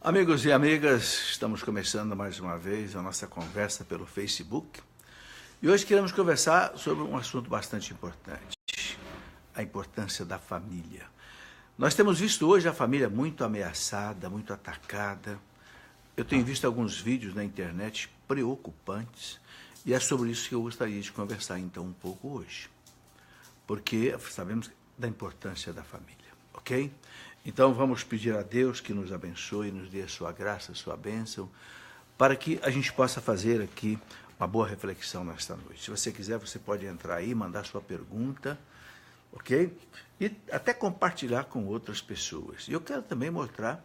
Amigos e amigas, estamos começando mais uma vez a nossa conversa pelo Facebook. E hoje queremos conversar sobre um assunto bastante importante, a importância da família. Nós temos visto hoje a família muito ameaçada, muito atacada. Eu tenho visto alguns vídeos na internet preocupantes e é sobre isso que eu gostaria de conversar então um pouco hoje. Porque sabemos da importância da família, ok? Então vamos pedir a Deus que nos abençoe, nos dê a sua graça, a sua bênção, para que a gente possa fazer aqui uma boa reflexão nesta noite. Se você quiser, você pode entrar aí, mandar sua pergunta, ok? E até compartilhar com outras pessoas. E eu quero também mostrar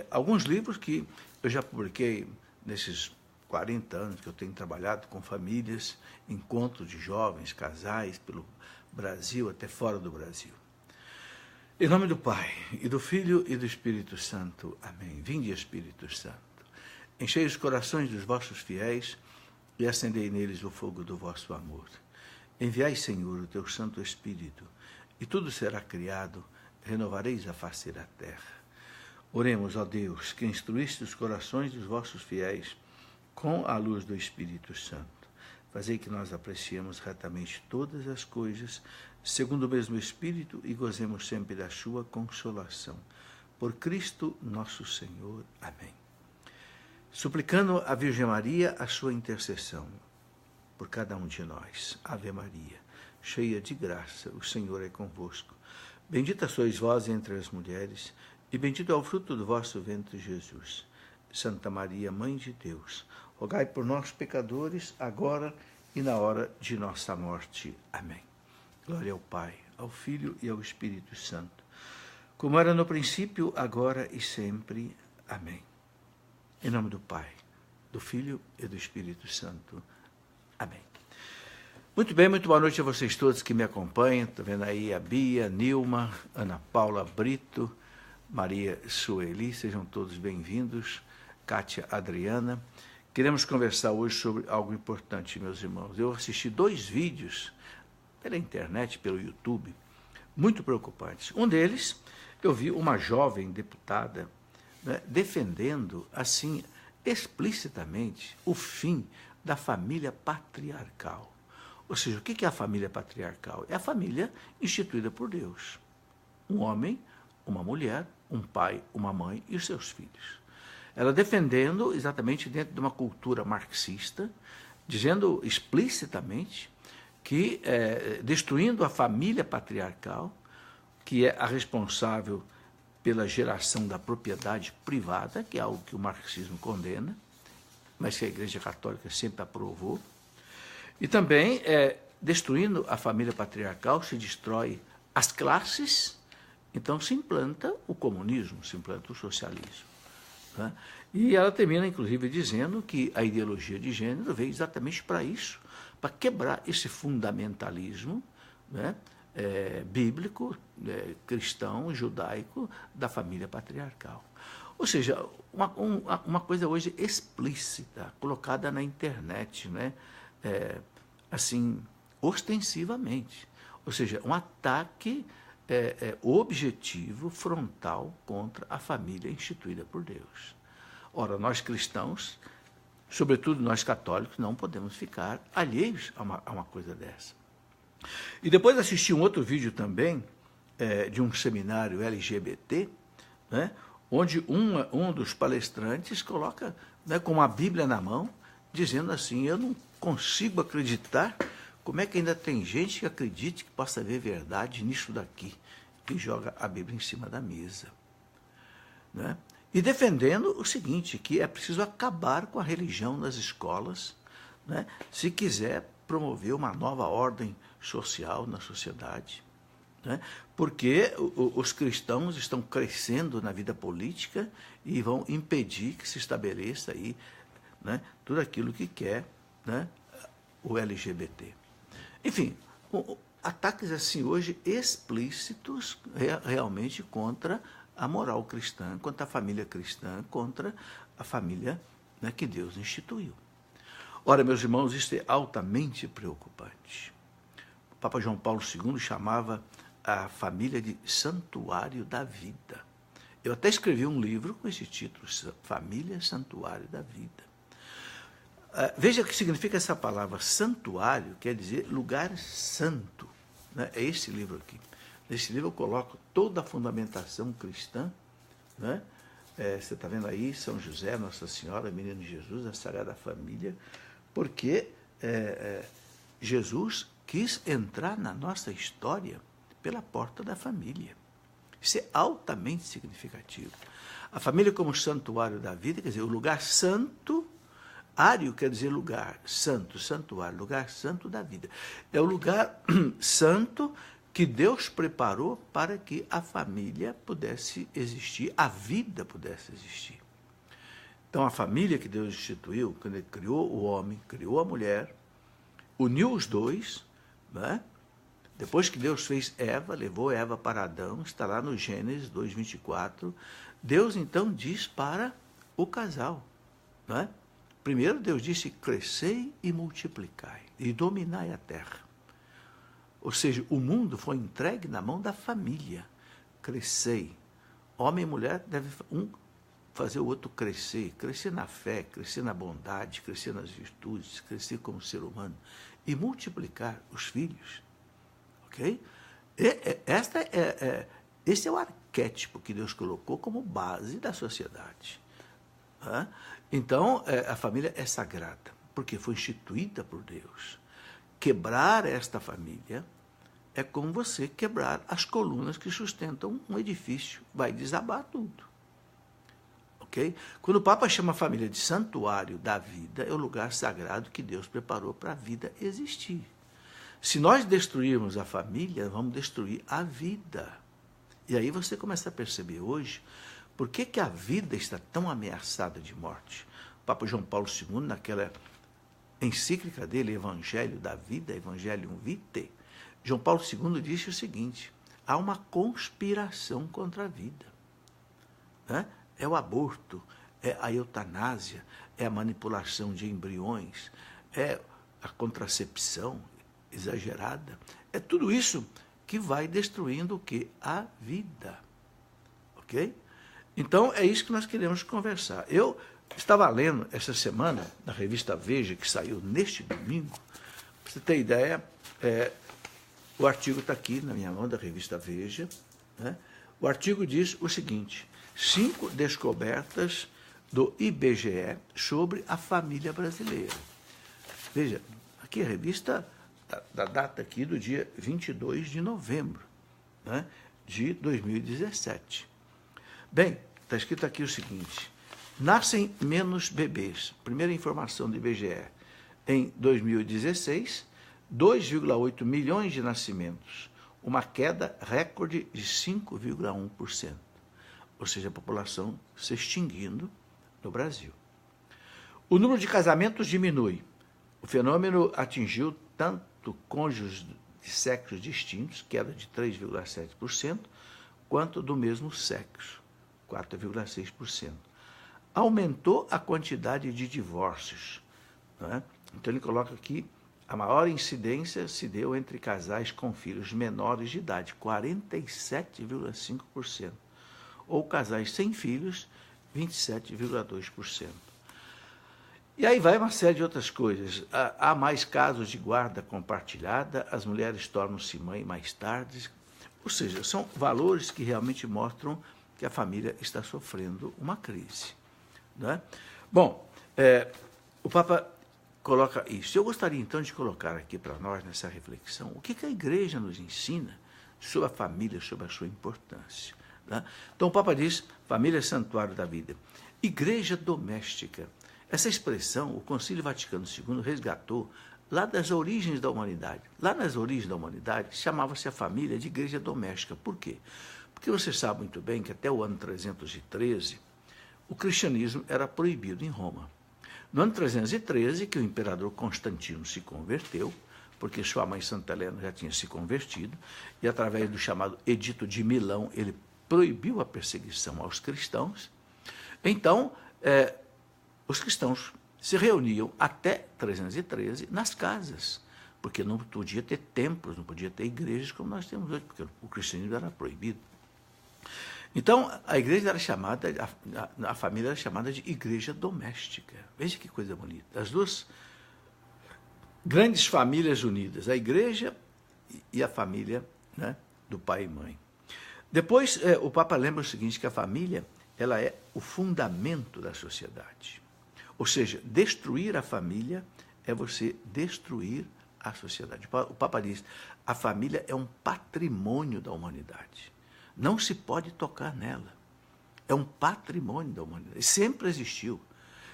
alguns livros que eu já publiquei nesses 40 anos que eu tenho trabalhado com famílias, encontros de jovens, casais, pelo Brasil, até fora do Brasil. Em nome do Pai, e do Filho, e do Espírito Santo. Amém. Vinde, Espírito Santo. Enchei os corações dos vossos fiéis e acendei neles o fogo do vosso amor. Enviai, Senhor, o teu Santo Espírito, e tudo será criado, renovareis a face da terra. Oremos, ó Deus, que instruíste os corações dos vossos fiéis com a luz do Espírito Santo. Fazei que nós apreciemos retamente todas as coisas, segundo o mesmo Espírito, e gozemos sempre da sua consolação. Por Cristo nosso Senhor. Amém. Suplicando a Virgem Maria a sua intercessão por cada um de nós. Ave Maria, cheia de graça, o Senhor é convosco. Bendita sois vós entre as mulheres, e bendito é o fruto do vosso ventre, Jesus. Santa Maria, Mãe de Deus, rogai por nós, pecadores, agora e na hora de nossa morte. Amém. Glória ao Pai, ao Filho e ao Espírito Santo, como era no princípio, agora e sempre. Amém. Em nome do Pai, do Filho e do Espírito Santo. Amém. Muito bem, muito boa noite a vocês todos que me acompanham. Estou vendo aí a Bia, Nilma, Ana Paula Brito, Maria Sueli, sejam todos bem-vindos. Kátia Adriana. Queremos conversar hoje sobre algo importante, meus irmãos. Eu assisti 2 vídeos pela internet, pelo YouTube, muito preocupantes. Um deles, eu vi uma jovem deputada, né, defendendo, assim, explicitamente, o fim da família patriarcal. Ou seja, o que é a família patriarcal? É a família instituída por Deus. Um homem, uma mulher, um pai, uma mãe e os seus filhos. Ela defendendo exatamente dentro de uma cultura marxista, dizendo explicitamente que, destruindo a família patriarcal, que é a responsável pela geração da propriedade privada, que é algo que o marxismo condena, mas que a Igreja Católica sempre aprovou, e também, destruindo a família patriarcal, se destrói as classes, então se implanta o comunismo, se implanta o socialismo. Né? E ela termina, inclusive, dizendo que a ideologia de gênero veio exatamente para isso, para quebrar esse fundamentalismo, né, bíblico, cristão, judaico, da família patriarcal. Ou seja, uma coisa hoje explícita, colocada na internet, né, assim, ostensivamente. Ou seja, um ataque objetivo, frontal, contra a família instituída por Deus. Ora, nós cristãos, sobretudo nós católicos, não podemos ficar alheios a uma coisa dessa. E depois assisti um outro vídeo também, de um seminário LGBT, né, onde um dos palestrantes coloca, né, com uma Bíblia na mão, dizendo assim: eu não consigo acreditar. Como é que ainda tem gente que acredite que possa haver verdade nisso daqui? E joga a Bíblia em cima da mesa. Né? E defendendo o seguinte, que é preciso acabar com a religião nas escolas, né, se quiser promover uma nova ordem social na sociedade. Né? Porque os cristãos estão crescendo na vida política e vão impedir que se estabeleça aí, né, tudo aquilo que quer, né, o LGBT. Enfim, ataques assim hoje explícitos realmente contra a moral cristã, contra a família cristã, contra a família, né, que Deus instituiu. Ora, meus irmãos, isso é altamente preocupante. O Papa João Paulo II chamava a família de santuário da vida. Eu até escrevi um livro com esse título, Família, Santuário da Vida. Veja o que significa essa palavra santuário, quer dizer lugar santo. Né? É esse livro aqui. Nesse livro eu coloco toda a fundamentação cristã, né? Você está vendo aí São José, Nossa Senhora, Menino Jesus, a Sagrada Família, porque Jesus quis entrar na nossa história pela porta da família. Isso é altamente significativo. A família como santuário da vida, quer dizer, o lugar santo, ário quer dizer lugar, santo, santuário, lugar santo da vida. É o lugar santo que Deus preparou para que a família pudesse existir, a vida pudesse existir. Então, a família que Deus instituiu, quando Ele criou o homem, criou a mulher, uniu os dois, né? Depois que Deus fez Eva, levou Eva para Adão, está lá no Gênesis 2:24, Deus então diz para o casal, né? Primeiro Deus disse, crescei e multiplicai, e dominai a terra. Ou seja, o mundo foi entregue na mão da família. Crescei. Homem e mulher devem fazer o outro crescer. Crescer na fé, crescer na bondade, crescer nas virtudes, crescer como ser humano. E multiplicar os filhos. Ok? Esse é o arquétipo que Deus colocou como base da sociedade. Então, a família é sagrada, porque foi instituída por Deus. Quebrar esta família é como você quebrar as colunas que sustentam um edifício. Vai desabar tudo. Ok? Quando o Papa chama a família de santuário da vida, é o lugar sagrado que Deus preparou para a vida existir. Se nós destruirmos a família, vamos destruir a vida. E aí você começa a perceber hoje por que a vida está tão ameaçada de morte. O Papa João Paulo II, naquela encíclica dele, Evangelho da Vida, Evangelium Vitae, João Paulo II disse o seguinte, há uma conspiração contra a vida. Né? É o aborto, é a eutanásia, é a manipulação de embriões, é a contracepção exagerada, é tudo isso que vai destruindo o quê? A vida. Ok? Então, é isso que nós queremos conversar. Eu estava lendo essa semana, na revista Veja, que saiu neste domingo, para você ter ideia, o artigo está aqui na minha mão, da revista Veja, né? O artigo diz o seguinte, 5 descobertas do IBGE sobre a família brasileira. Veja, aqui a revista, da data aqui do dia 22 de novembro, né, de 2017. Bem, está escrito aqui o seguinte, nascem menos bebês, primeira informação do IBGE, em 2016, 2,8 milhões de nascimentos, uma queda recorde de 5,1%, ou seja, a população se extinguindo no Brasil. O número de casamentos diminui. O fenômeno atingiu tanto cônjuges de sexos distintos, queda de 3,7%, quanto do mesmo sexo, 4,6%. Aumentou a quantidade de divórcios. Né? Então, ele coloca aqui, a maior incidência se deu entre casais com filhos menores de idade, 47,5%, ou casais sem filhos, 27,2%. E aí vai uma série de outras coisas. Há mais casos de guarda compartilhada, as mulheres tornam-se mãe mais tarde, ou seja, são valores que realmente mostram que a família está sofrendo uma crise. Né? Bom, o Papa coloca isso. Eu gostaria, então, de colocar aqui para nós, nessa reflexão, o que a igreja nos ensina sobre a família, sobre a sua importância. Né? Então, o Papa diz, família é santuário da vida. Igreja doméstica. Essa expressão, o Concílio Vaticano II resgatou lá das origens da humanidade. Lá nas origens da humanidade, chamava-se a família de igreja doméstica. Por quê? Porque você sabe muito bem que até o ano 313, o cristianismo era proibido em Roma. No ano 313, que o imperador Constantino se converteu, porque sua mãe Santa Helena já tinha se convertido, e através do chamado Edito de Milão, ele proibiu a perseguição aos cristãos. Então, os cristãos se reuniam até 313 nas casas, porque não podia ter templos, não podia ter igrejas como nós temos hoje, porque o cristianismo era proibido. Então, a igreja era chamada, a família era chamada de igreja doméstica. Veja que coisa bonita. As duas grandes famílias unidas, a igreja e a família, né, do pai e mãe. Depois, o Papa lembra o seguinte, que a família ela é o fundamento da sociedade. Ou seja, destruir a família é você destruir a sociedade. O Papa diz, a família é um patrimônio da humanidade. Não se pode tocar nela. É um patrimônio da humanidade. Sempre existiu.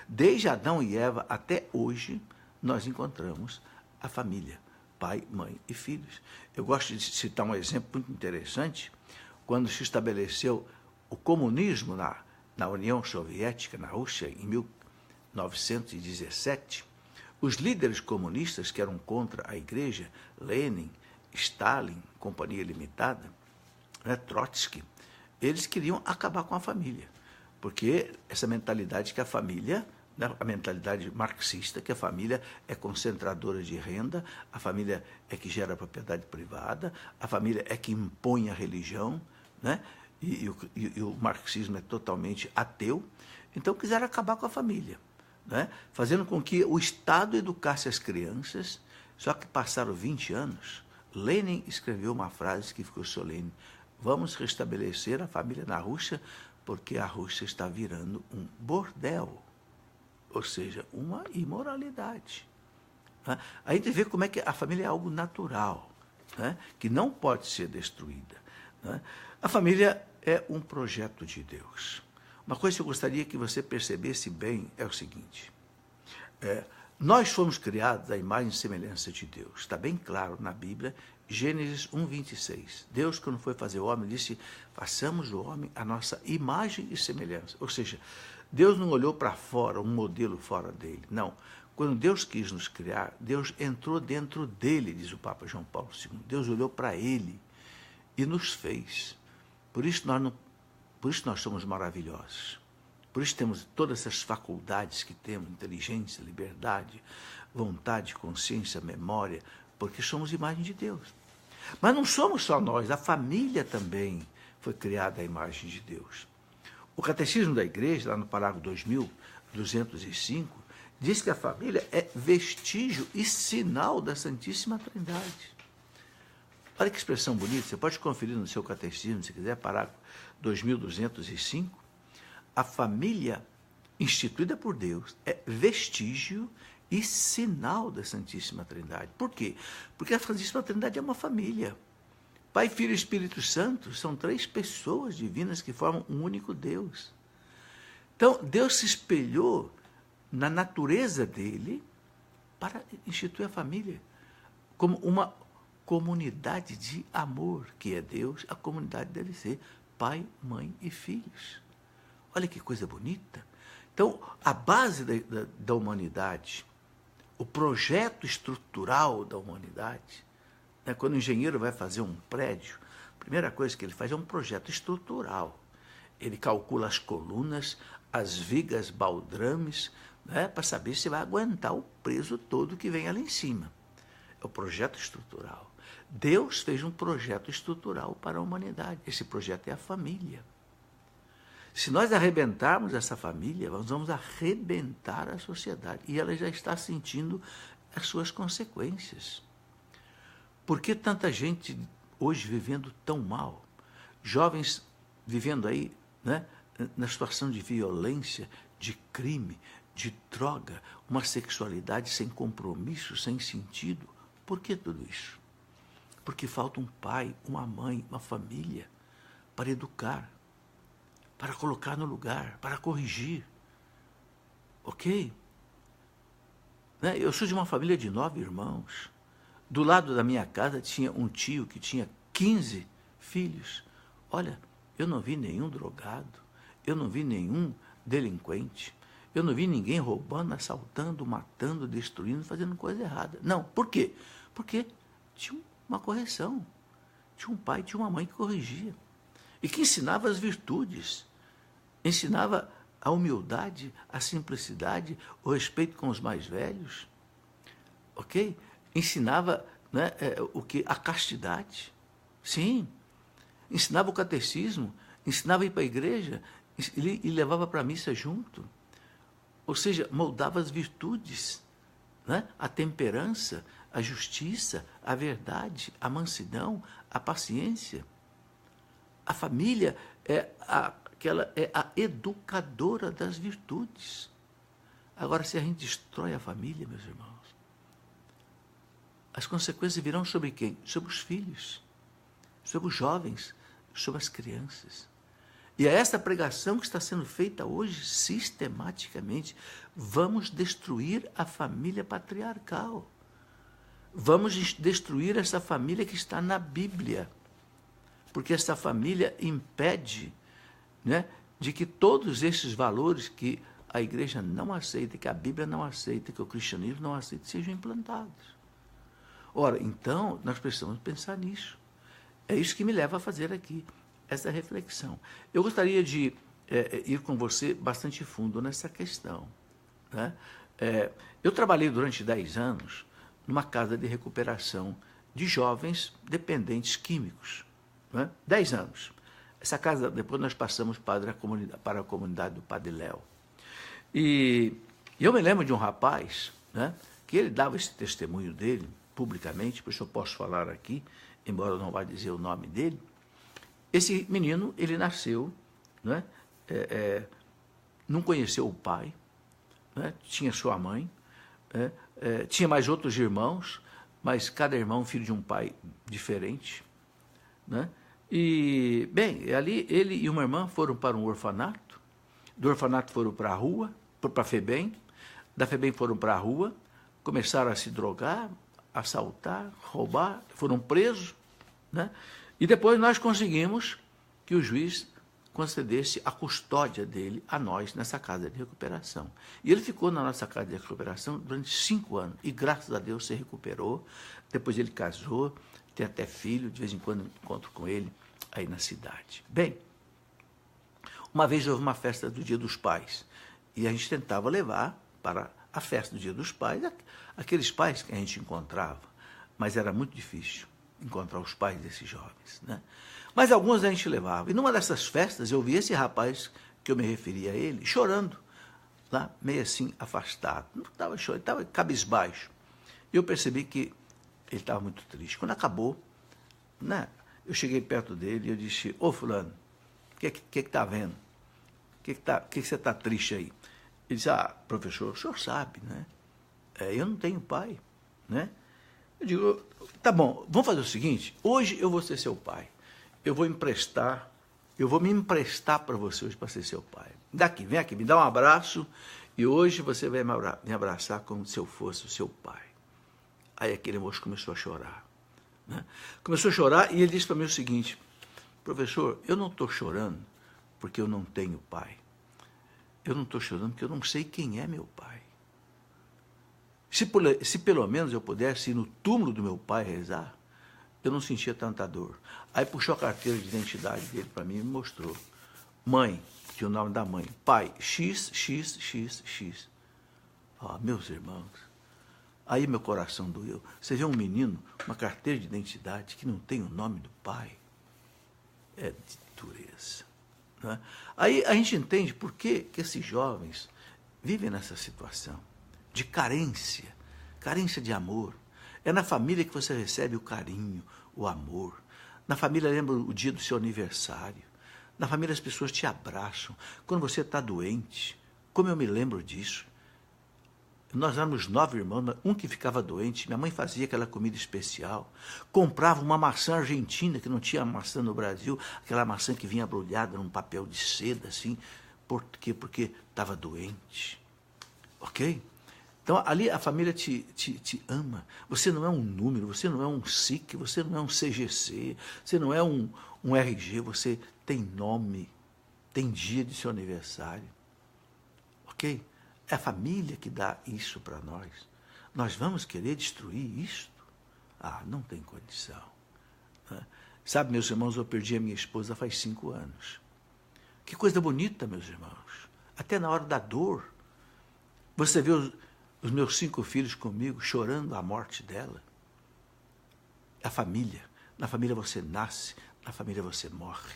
Desde Adão e Eva até hoje, nós encontramos a família, pai, mãe e filhos. Eu gosto de citar um exemplo muito interessante, quando se estabeleceu o comunismo na União Soviética, na Rússia, em 1917, os líderes comunistas que eram contra a igreja, Lenin, Stalin, Companhia Limitada, né, Trotsky, eles queriam acabar com a família, porque essa mentalidade que a família, né, a mentalidade marxista, que a família é concentradora de renda, a família é que gera propriedade privada, a família é que impõe a religião, né, e o marxismo é totalmente ateu, então quiseram acabar com a família, né, fazendo com que o Estado educasse as crianças, só que passaram 20 anos, Lenin escreveu uma frase que ficou solene, vamos restabelecer a família na Rússia, porque a Rússia está virando um bordel, ou seja, uma imoralidade. Né? A gente vê como é que a família é algo natural, né? Que não pode ser destruída. Né? A família é um projeto de Deus. Uma coisa que eu gostaria que você percebesse bem é o seguinte, nós fomos criados à imagem e semelhança de Deus. Está bem claro na Bíblia, Gênesis 1:26. Deus, quando foi fazer o homem, disse, façamos o homem a nossa imagem e semelhança. Ou seja, Deus não olhou para fora, um modelo fora dele. Não. Quando Deus quis nos criar, Deus entrou dentro dele, diz o Papa João Paulo II. Deus olhou para ele e nos fez. Por isso nós somos maravilhosos. Por isso temos todas essas faculdades que temos, inteligência, liberdade, vontade, consciência, memória, porque somos imagem de Deus. Mas não somos só nós, a família também foi criada à imagem de Deus. O Catecismo da Igreja, lá no parágrafo 2205, diz que a família é vestígio e sinal da Santíssima Trindade. Olha que expressão bonita, você pode conferir no seu catecismo, se quiser, parágrafo 2205. A família instituída por Deus é vestígio e sinal da Santíssima Trindade. Por quê? Porque a Santíssima Trindade é uma família. Pai, Filho e Espírito Santo são 3 pessoas divinas que formam um único Deus. Então, Deus se espelhou na natureza dele para instituir a família como uma comunidade de amor, que é Deus, a comunidade deve ser pai, mãe e filhos. Olha que coisa bonita. Então, a base da humanidade, o projeto estrutural da humanidade, né, quando o engenheiro vai fazer um prédio, a primeira coisa que ele faz é um projeto estrutural. Ele calcula as colunas, as vigas, baldrames, né, para saber se vai aguentar o peso todo que vem ali em cima. É o projeto estrutural. Deus fez um projeto estrutural para a humanidade. Esse projeto é a família. Se nós arrebentarmos essa família, nós vamos arrebentar a sociedade. E ela já está sentindo as suas consequências. Por que tanta gente hoje vivendo tão mal? Jovens vivendo aí, né, na situação de violência, de crime, de droga, uma sexualidade sem compromisso, sem sentido. Por que tudo isso? Porque falta um pai, uma mãe, uma família para educar, para colocar no lugar, para corrigir. Ok? Né? Eu sou de uma família de 9 irmãos. Do lado da minha casa tinha um tio que tinha 15 filhos. Olha, eu não vi nenhum drogado, eu não vi nenhum delinquente, eu não vi ninguém roubando, assaltando, matando, destruindo, fazendo coisa errada. Não, por quê? Porque tinha uma correção. Tinha um pai, tinha uma mãe que corrigia. E que ensinava as virtudes. Ensinava a humildade, a simplicidade, o respeito com os mais velhos. Ok? Ensinava, né, a castidade. Sim. Ensinava o catecismo. ensinava a ir para a igreja e levava para a missa junto. Ou seja, moldava as virtudes, né? A temperança, a justiça, a verdade, a mansidão, a paciência. A família é a educadora das virtudes. Agora, se a gente destrói a família, meus irmãos, as consequências virão sobre quem? Sobre os filhos, sobre os jovens, sobre as crianças. E é essa pregação que está sendo feita hoje sistematicamente. Vamos destruir a família patriarcal. Vamos destruir essa família que está na Bíblia. Porque essa família impede, né, de que todos esses valores que a igreja não aceita, que a Bíblia não aceita, que o cristianismo não aceita, sejam implantados. Ora, então, nós precisamos pensar nisso. É isso que me leva a fazer aqui essa reflexão. Eu gostaria de ir com você bastante fundo nessa questão, né? Eu trabalhei durante 10 anos numa casa de recuperação de jovens dependentes químicos, né? 10 anos. Essa casa, depois nós passamos para a comunidade do Padre Léo. E eu me lembro de um rapaz, né, que ele dava esse testemunho dele publicamente, por isso eu posso falar aqui, embora eu não vá dizer o nome dele. Esse menino, ele nasceu, né, não conheceu o pai, né, tinha sua mãe, tinha mais outros irmãos, mas cada irmão filho de um pai diferente, né? E, bem, ali ele e uma irmã foram para um orfanato, do orfanato foram para a rua, para a FEBEM, da FEBEM foram para a rua, começaram a se drogar, assaltar, roubar, foram presos, né? E depois nós conseguimos que o juiz concedesse a custódia dele a nós nessa casa de recuperação. E ele ficou na nossa casa de recuperação durante 5 anos, e graças a Deus se recuperou. Depois ele casou, tem até filho, de vez em quando eu encontro com ele aí na cidade. Bem, uma vez houve uma festa do Dia dos Pais, e a gente tentava levar para a festa do Dia dos Pais aqueles pais que a gente encontrava, mas era muito difícil encontrar os pais desses jovens, né? Mas alguns a gente levava. E numa dessas festas eu vi esse rapaz, que eu me referi a ele, chorando, lá, meio assim, afastado. Não estava chorando, estava cabisbaixo. E eu percebi que ele estava muito triste. Quando acabou, né, eu cheguei perto dele e eu disse: ô fulano, o que está vendo? Que você está triste aí? Ele disse: ah, professor, o senhor sabe, né? Eu não tenho pai, né? Eu digo: tá bom, vamos fazer o seguinte, hoje eu vou ser seu pai. Eu vou me emprestar para você hoje para ser seu pai. Daqui, vem aqui, me dá um abraço, e hoje você vai me abraçar como se eu fosse o seu pai. Aí aquele moço começou a chorar, né? Começou a chorar e ele disse para mim o seguinte: professor, eu não estou chorando porque eu não tenho pai. Eu não estou chorando porque eu não sei quem é meu pai. Se pelo menos eu pudesse ir no túmulo do meu pai rezar, eu não sentia tanta dor. Aí puxou a carteira de identidade dele para mim e me mostrou. Mãe, tinha o nome da mãe. Pai, XXXX. Ah, meus irmãos, aí meu coração doeu. Você vê um menino, uma carteira de identidade que não tem o nome do pai. É de dureza, né? Aí a gente entende por que esses jovens vivem nessa situação de carência de amor. É na família que você recebe o carinho, o amor. Na família lembra o dia do seu aniversário. Na família as pessoas te abraçam. Quando você está doente, como eu me lembro disso. Nós éramos 9 irmãos, um que ficava doente, minha mãe fazia aquela comida especial, comprava uma maçã argentina, que não tinha maçã no Brasil, aquela maçã que vinha embrulhada num papel de seda, assim, por quê? Porque estava doente, ok? Então, ali a família te ama. Você não é um número, você não é um SIC, você não é um CGC, você não é um RG, você tem nome, tem dia de seu aniversário. Ok? É a família que dá isso para nós. Nós vamos querer destruir isto? Ah, não tem condição, né? Sabe, meus irmãos, eu perdi a minha esposa faz 5 anos. Que coisa bonita, meus irmãos. Até na hora da dor, você vê os meus 5 filhos comigo, chorando a morte dela. A família. Na família você nasce, na família você morre.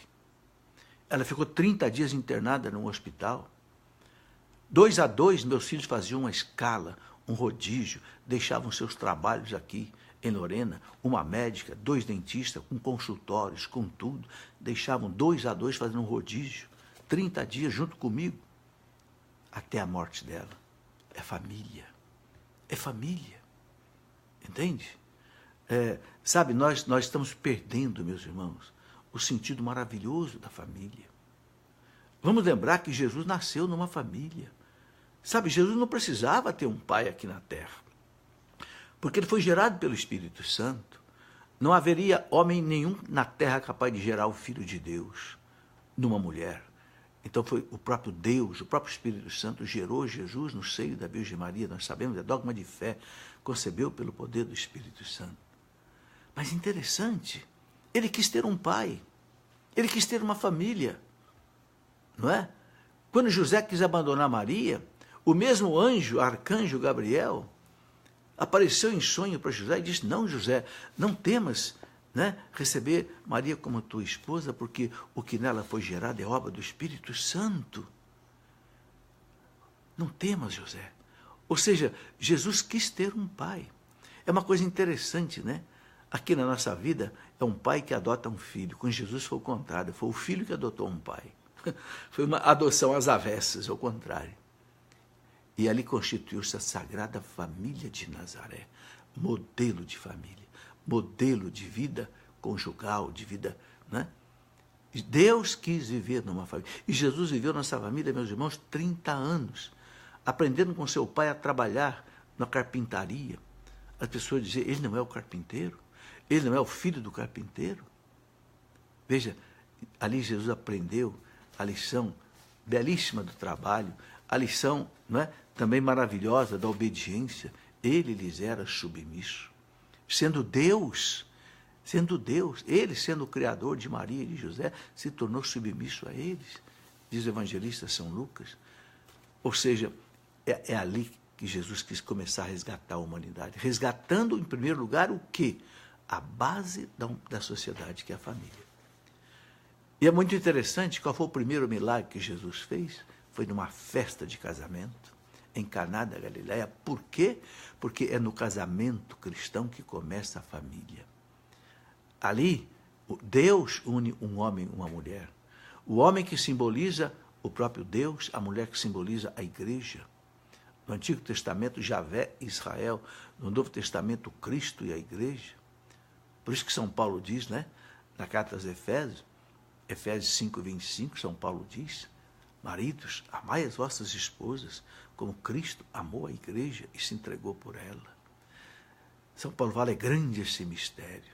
Ela ficou 30 dias internada num hospital. 2 a 2, meus filhos faziam uma escala, um rodízio, deixavam seus trabalhos aqui em Lorena, uma médica, 2 dentistas, com consultórios, com tudo, deixavam 2 a 2 fazendo um rodízio, 30 dias junto comigo, até a morte dela. É família. É família. Entende? Sabe, nós estamos perdendo, meus irmãos, o sentido maravilhoso da família. Vamos lembrar que Jesus nasceu numa família. Sabe, Jesus não precisava ter um pai aqui na terra, porque ele foi gerado pelo Espírito Santo. Não haveria homem nenhum na terra capaz de gerar o Filho de Deus numa mulher. Então foi o próprio Deus, o próprio Espírito Santo gerou Jesus no seio da Virgem Maria. Nós sabemos, é dogma de fé, concebeu pelo poder do Espírito Santo. Mas interessante, ele quis ter um pai, ele quis ter uma família, não é? Quando José quis abandonar Maria, o mesmo anjo, arcanjo Gabriel, apareceu em sonho para José e disse: não, José, não temas, né, receber Maria como tua esposa, porque o que nela foi gerado é obra do Espírito Santo. Não temas, José. Ou seja, Jesus quis ter um pai. É uma coisa interessante, né? Aqui na nossa vida, é um pai que adota um filho. Com Jesus foi o contrário, foi o filho que adotou um pai. Foi uma adoção às avessas, ao contrário. E ali constituiu-se a Sagrada Família de Nazaré, modelo de família, modelo de vida conjugal, de vida, né? Deus quis viver numa família. E Jesus viveu nessa família, meus irmãos, 30 anos, aprendendo com seu pai a trabalhar na carpintaria. As pessoas diziam: ele não é o carpinteiro? Ele não é o filho do carpinteiro? Veja, ali Jesus aprendeu a lição belíssima do trabalho, a lição, não é, também maravilhosa da obediência. Ele lhes era submisso. Sendo Deus, ele sendo o criador de Maria e de José, se tornou submisso a eles, diz o evangelista São Lucas. Ou seja, é ali que Jesus quis começar a resgatar a humanidade. Resgatando, em primeiro lugar, o quê? A base da sociedade, que é a família. E é muito interessante, qual foi o primeiro milagre que Jesus fez? Foi numa festa de casamento, em Caná da Galileia. Por quê? Porque é no casamento cristão que começa a família. Ali, Deus une um homem e uma mulher. O homem que simboliza o próprio Deus, a mulher que simboliza a igreja. No Antigo Testamento, Javé e Israel. No Novo Testamento, Cristo e a igreja. Por isso que São Paulo diz, né, na carta aos Efésios 5:25, São Paulo diz: maridos, amai as vossas esposas, como Cristo amou a igreja e se entregou por ela. São Paulo fala: é grande esse mistério.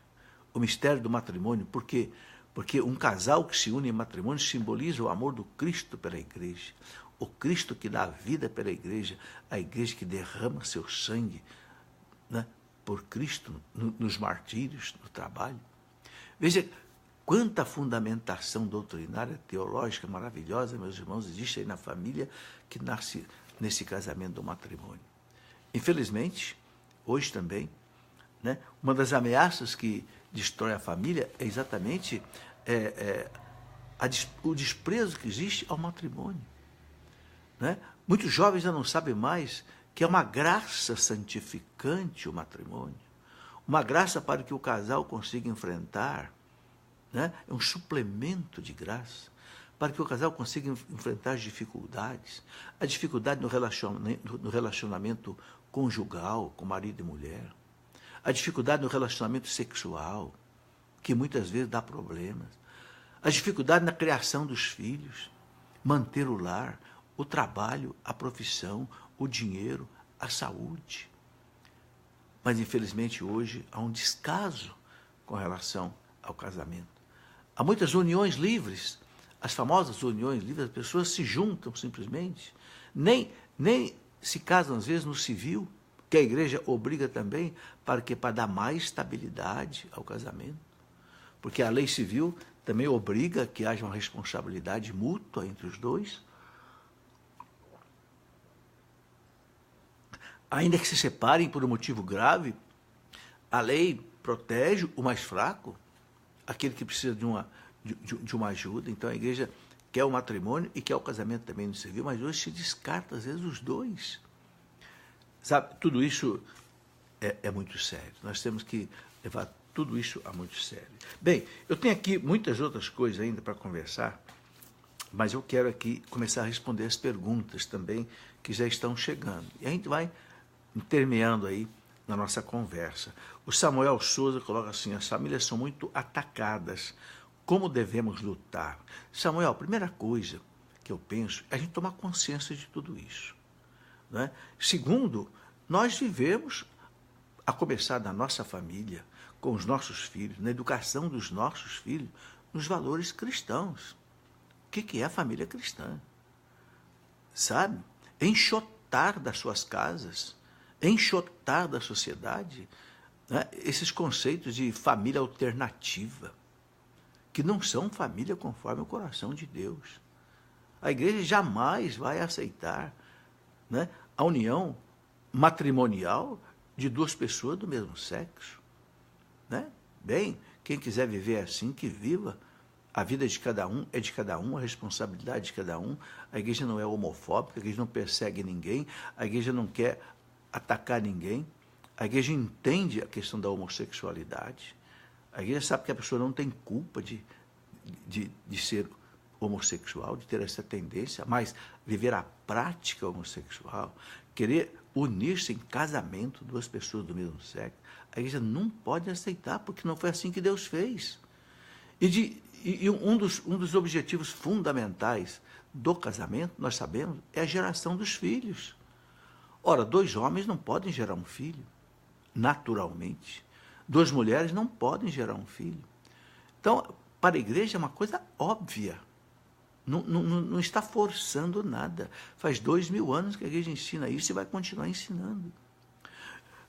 O mistério do matrimônio, por quê? Porque um casal que se une em matrimônio simboliza o amor do Cristo pela igreja. O Cristo que dá a vida pela igreja, a igreja que derrama seu sangue, né, por Cristo nos martírios, no trabalho. Veja quanta fundamentação doutrinária, teológica maravilhosa, meus irmãos, existe aí na família, que nasce nesse casamento do matrimônio. Infelizmente, hoje também, né, uma das ameaças que destrói a família é exatamente o desprezo que existe ao matrimônio. Né? Muitos jovens já não sabem mais que é uma graça santificante o matrimônio, uma graça para que o casal consiga enfrentar, né? É um suplemento de graça, para que o casal consiga enfrentar as dificuldades, a dificuldade no relacionamento conjugal, com marido e mulher, a dificuldade no relacionamento sexual, que muitas vezes dá problemas, a dificuldade na criação dos filhos, manter o lar, o trabalho, a profissão, o dinheiro, a saúde. Mas, infelizmente, hoje há um descaso com relação ao casamento. Há muitas uniões livres, as famosas uniões livres, as pessoas se juntam simplesmente, nem se casam, às vezes, no civil, que a igreja obriga também, para dar mais estabilidade ao casamento. Porque a lei civil também obriga que haja uma responsabilidade mútua entre os dois. Ainda que se separem por um motivo grave, a lei protege o mais fraco, aquele que precisa de uma ajuda. Então a igreja quer o matrimônio e quer o casamento também no civil, mas hoje se descarta, às vezes, os dois. Sabe, tudo isso é muito sério. Nós temos que levar tudo isso a muito sério. Bem, eu tenho aqui muitas outras coisas ainda para conversar, mas eu quero aqui começar a responder as perguntas também que já estão chegando. E a gente vai intermeando aí na nossa conversa. O Samuel Souza coloca assim: as famílias são muito atacadas. Como devemos lutar? Samuel, a primeira coisa que eu penso é a gente tomar consciência de tudo isso. Não é? Segundo, nós vivemos, a começar da nossa família, com os nossos filhos, na educação dos nossos filhos, nos valores cristãos. O que é a família cristã? Sabe? Enxotar das suas casas, enxotar da sociedade, né, esses conceitos de família alternativa, que não são família conforme o coração de Deus. A igreja jamais vai aceitar, né, a união matrimonial de duas pessoas do mesmo sexo. Né? Bem, quem quiser viver assim, que viva. A vida de cada um é de cada um, a responsabilidade de cada um. A igreja não é homofóbica, a igreja não persegue ninguém, a igreja não quer atacar ninguém. A igreja entende a questão da homossexualidade. A igreja sabe que a pessoa não tem culpa de ser homossexual, de ter essa tendência, mas viver a prática homossexual, querer unir-se em casamento, duas pessoas do mesmo sexo, a igreja não pode aceitar, porque não foi assim que Deus fez. E um dos objetivos fundamentais do casamento, nós sabemos, é a geração dos filhos. Ora, dois homens não podem gerar um filho, naturalmente. Duas mulheres não podem gerar um filho. Então, para a igreja é uma coisa óbvia. Não está forçando nada. Faz 2000 anos que a igreja ensina isso e vai continuar ensinando.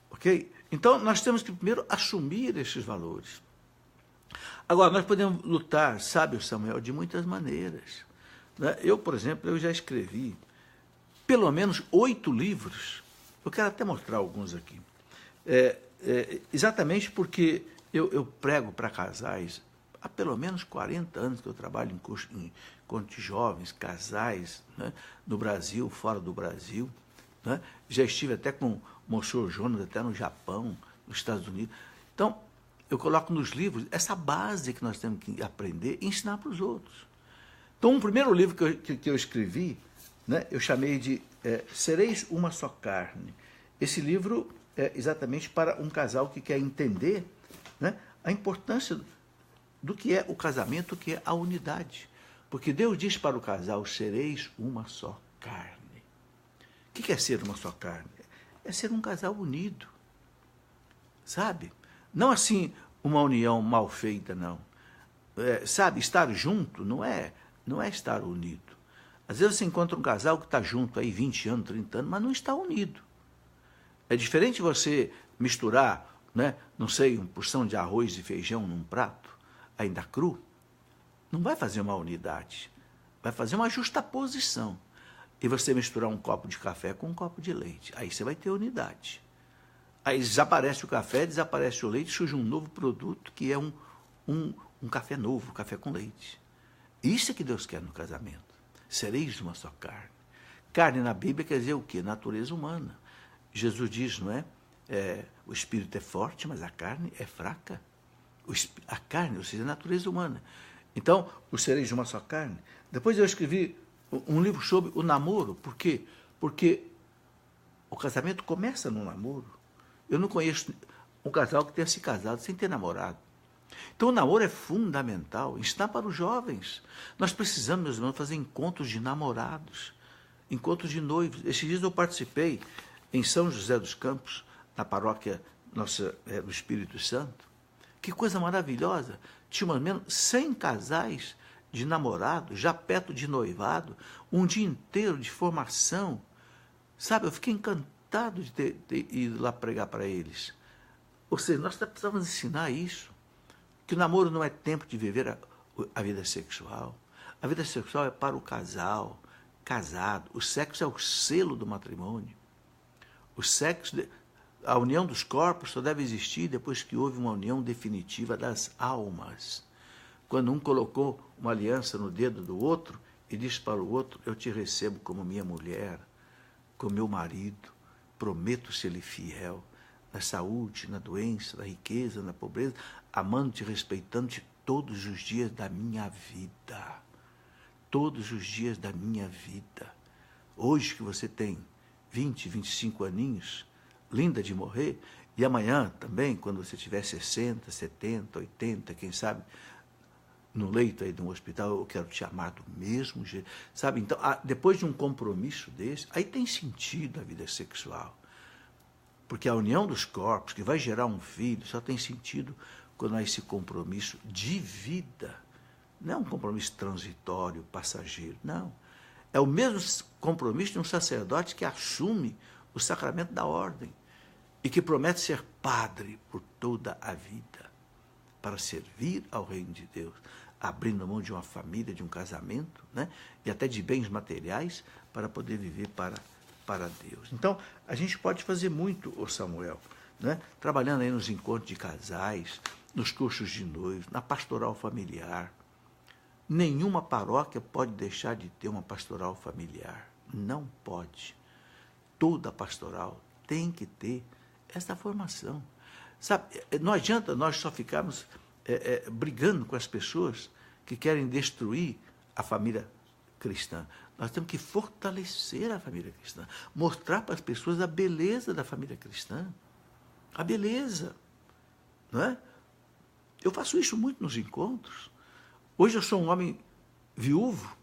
Ok? Então, nós temos que primeiro assumir esses valores. Agora, nós podemos lutar, sabe, Samuel, de muitas maneiras. Né? Eu, por exemplo, eu já escrevi pelo menos 8 livros. Eu quero até mostrar alguns aqui. Exatamente porque eu prego para casais há pelo menos 40 anos que eu trabalho em encontros de jovens, casais, né, no Brasil, fora do Brasil. Né? Já estive até com o Monsenhor Jonas, até no Japão, nos Estados Unidos. Então, eu coloco nos livros essa base que nós temos que aprender e ensinar para os outros. Então, um primeiro livro que eu escrevi, né, eu chamei de Sereis uma Só Carne. Esse livro é exatamente para um casal que quer entender, né, a importância do que é o casamento, o que é a unidade. Porque Deus diz para o casal: sereis uma só carne. O que é ser uma só carne? É ser um casal unido. Sabe? Não assim uma união mal feita, não. Sabe, estar junto não é estar unido. Às vezes você encontra um casal que está junto aí 20 anos, 30 anos, mas não está unido. É diferente você misturar, né, não sei, uma porção de arroz e feijão num prato, ainda cru. Não vai fazer uma unidade. Vai fazer uma justaposição. E você misturar um copo de café com um copo de leite. Aí você vai ter unidade. Aí desaparece o café, desaparece o leite, surge um novo produto que é um café novo, café com leite. Isso é que Deus quer no casamento. Sereis uma só carne. Carne na Bíblia quer dizer o quê? Natureza humana. Jesus diz, não é? O espírito é forte, mas a carne é fraca. A carne, ou seja, a natureza humana. Então, os sereis uma só carne. Depois eu escrevi um livro sobre o namoro. Por quê? Porque o casamento começa no namoro. Eu não conheço um casal que tenha se casado sem ter namorado. Então, o namoro é fundamental. Está para os jovens. Nós precisamos, meus irmãos, fazer encontros de namorados, encontros de noivos. Esses dias eu participei em São José dos Campos, na paróquia nossa, do Espírito Santo. Que coisa maravilhosa. Tinha mais ou menos 100 casais de namorados, já perto de noivado, um dia inteiro de formação. Sabe, eu fiquei encantado de ter ido lá pregar para eles. Ou seja, nós precisamos ensinar isso, que o namoro não é tempo de viver a vida sexual. A vida sexual é para o casal, casado. O sexo é o selo do matrimônio. O sexo, a união dos corpos só deve existir depois que houve uma união definitiva das almas. quando um colocou uma aliança no dedo do outro e disse para o outro: eu te recebo como minha mulher, como meu marido, prometo ser-lhe fiel, na saúde, na doença, na riqueza, na pobreza, amando-te e respeitando-te todos os dias da minha vida. Todos os dias da minha vida. Hoje que você tem 20, 25 aninhos, linda de morrer, e amanhã também, quando você tiver 60, 70, 80, quem sabe, no leito aí de um hospital, eu quero te amar do mesmo jeito. Sabe, então, depois de um compromisso desse, aí tem sentido a vida sexual. Porque a união dos corpos, que vai gerar um filho, só tem sentido quando há esse compromisso de vida. Não é um compromisso transitório, passageiro, não. É o mesmo compromisso de um sacerdote que assume o sacramento da ordem e que promete ser padre por toda a vida, para servir ao reino de Deus, abrindo mão de uma família, de um casamento, né? E até de bens materiais, para poder viver para Deus. Então, a gente pode fazer muito, ô Samuel, né? Trabalhando aí nos encontros de casais, nos cursos de noivos, na pastoral familiar. Nenhuma paróquia pode deixar de ter uma pastoral familiar. Não pode. Toda pastoral tem que ter essa formação. Sabe, não adianta nós só ficarmos brigando com as pessoas que querem destruir a família cristã. Nós temos que fortalecer a família cristã, mostrar para as pessoas a beleza da família cristã. A beleza. Não é? Eu faço isso muito nos encontros. Hoje eu sou um homem viúvo,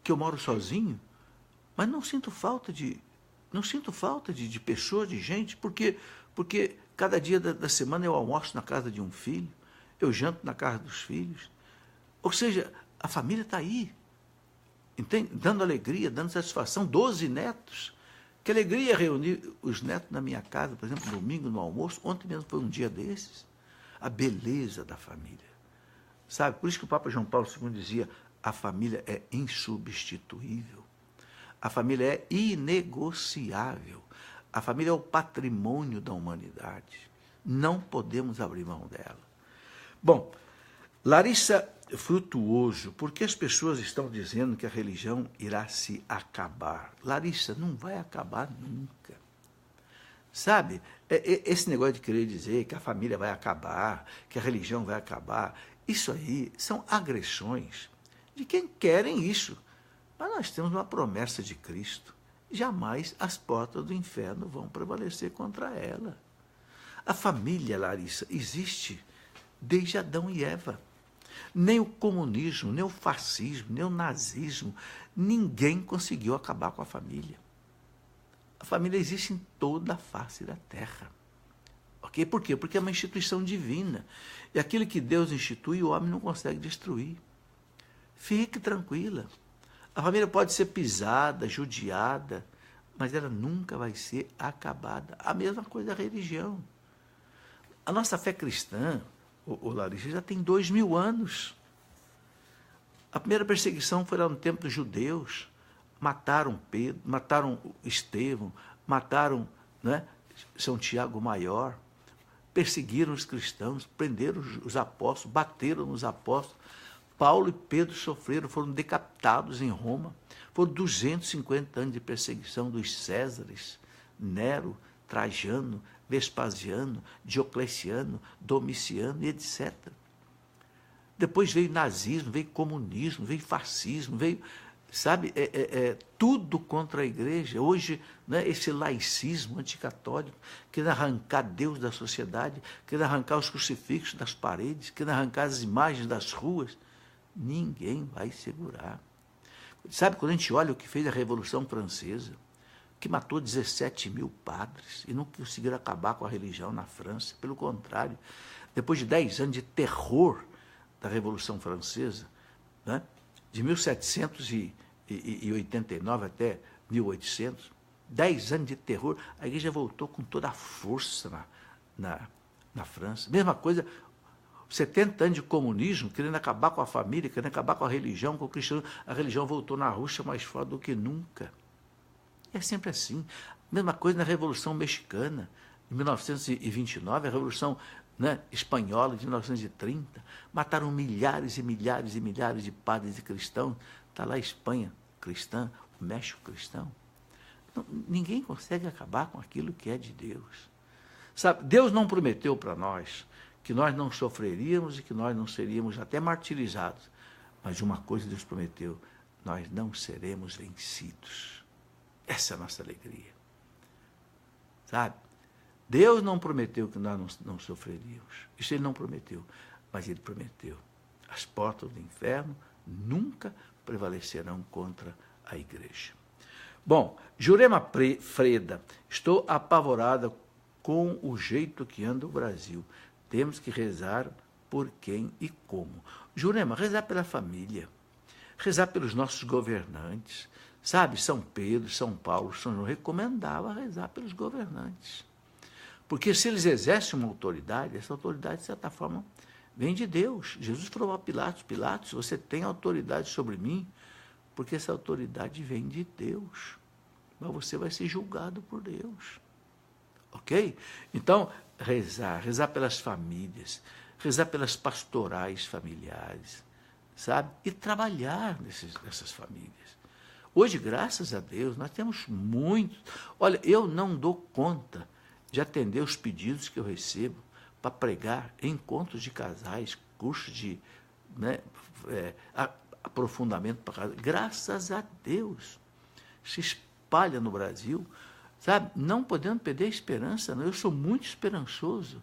que eu moro sozinho, mas não sinto falta de pessoas, de gente, porque cada dia da semana eu almoço na casa de um filho, eu janto na casa dos filhos. Ou seja, a família está aí, entende? Dando alegria, dando satisfação. 12 netos. Que alegria reunir os netos na minha casa, por exemplo, domingo no almoço. Ontem mesmo foi um dia desses. A beleza da família. Sabe? Por isso que o Papa João Paulo II dizia: a família é insubstituível. A família é inegociável. A família é o patrimônio da humanidade. Não podemos abrir mão dela. Bom, Larissa Frutuoso, por que as pessoas estão dizendo que a religião irá se acabar? Larissa, não vai acabar nunca. Sabe, esse negócio de querer dizer que a família vai acabar, que a religião vai acabar, isso aí são agressões de quem querem isso. Mas nós temos uma promessa de Cristo. Jamais as portas do inferno vão prevalecer contra ela. A família, Larissa, existe desde Adão e Eva. Nem o comunismo, nem o fascismo, nem o nazismo, ninguém conseguiu acabar com a família. A família existe em toda a face da terra. Ok? Por quê? Porque é uma instituição divina. E aquilo que Deus institui, o homem não consegue destruir. Fique tranquila. A família pode ser pisada, judiada, mas ela nunca vai ser acabada. A mesma coisa a religião. A nossa fé cristã, o Larissa, já tem 2000 anos. A primeira perseguição foi lá no tempo dos judeus. Mataram Pedro, mataram Estevão, mataram, né, São Tiago Maior, perseguiram os cristãos, prenderam os apóstolos, bateram nos apóstolos. Paulo e Pedro sofreram, foram decapitados em Roma. Foram 250 anos de perseguição dos Césares, Nero, Trajano, Vespasiano, Diocleciano, Domiciano e etc. Depois veio nazismo, veio comunismo, veio fascismo, veio, sabe, tudo contra a igreja. Hoje, né, esse laicismo anticatólico, querendo arrancar Deus da sociedade, querendo arrancar os crucifixos das paredes, querendo arrancar as imagens das ruas. Ninguém vai segurar. Sabe, quando a gente olha o que fez a Revolução Francesa, que matou 17 mil padres e não conseguiram acabar com a religião na França, pelo contrário, depois de 10 anos de terror da Revolução Francesa, né, de 1789 até 1800, 10 anos de terror, a igreja voltou com toda a força na França. Mesma coisa, 70 anos de comunismo, querendo acabar com a família, querendo acabar com a religião, com o cristianismo. A religião voltou na Rússia mais forte do que nunca. E é sempre assim. Mesma coisa na Revolução Mexicana, em 1929, a Revolução né, espanhola de 1930, mataram milhares e milhares e milhares de padres e cristãos. Está lá a Espanha cristã, o México cristão. Então, ninguém consegue acabar com aquilo que é de Deus. Sabe, Deus não prometeu para nós que nós não sofreríamos e que nós não seríamos até martirizados. Mas uma coisa Deus prometeu, nós não seremos vencidos. Essa é a nossa alegria. Sabe? Deus não prometeu que nós não sofreríamos. Isso Ele não prometeu. Mas Ele prometeu. As portas do inferno nunca prevalecerão contra a igreja. Bom, Jurema Freda, estou apavorada com o jeito que anda o Brasil. Temos que rezar por quem e como. Jurema, rezar pela família, rezar pelos nossos governantes. Sabe, São Pedro, São Paulo, São João recomendava rezar pelos governantes. Porque se eles exercem uma autoridade, essa autoridade, de certa forma, vem de Deus. Jesus falou a Pilatos, Pilatos, você tem autoridade sobre mim, porque essa autoridade vem de Deus. Mas você vai ser julgado por Deus. Ok? Então, rezar pelas famílias, rezar pelas pastorais familiares, sabe? E trabalhar nessas famílias. Hoje, graças a Deus, nós temos muitos. Olha, eu não dou conta de atender os pedidos que eu recebo para pregar em encontros de casais, cursos de, né, aprofundamento para casais. Graças a Deus, se espalha no Brasil, sabe? Não podemos perder a esperança, não. Eu sou muito esperançoso,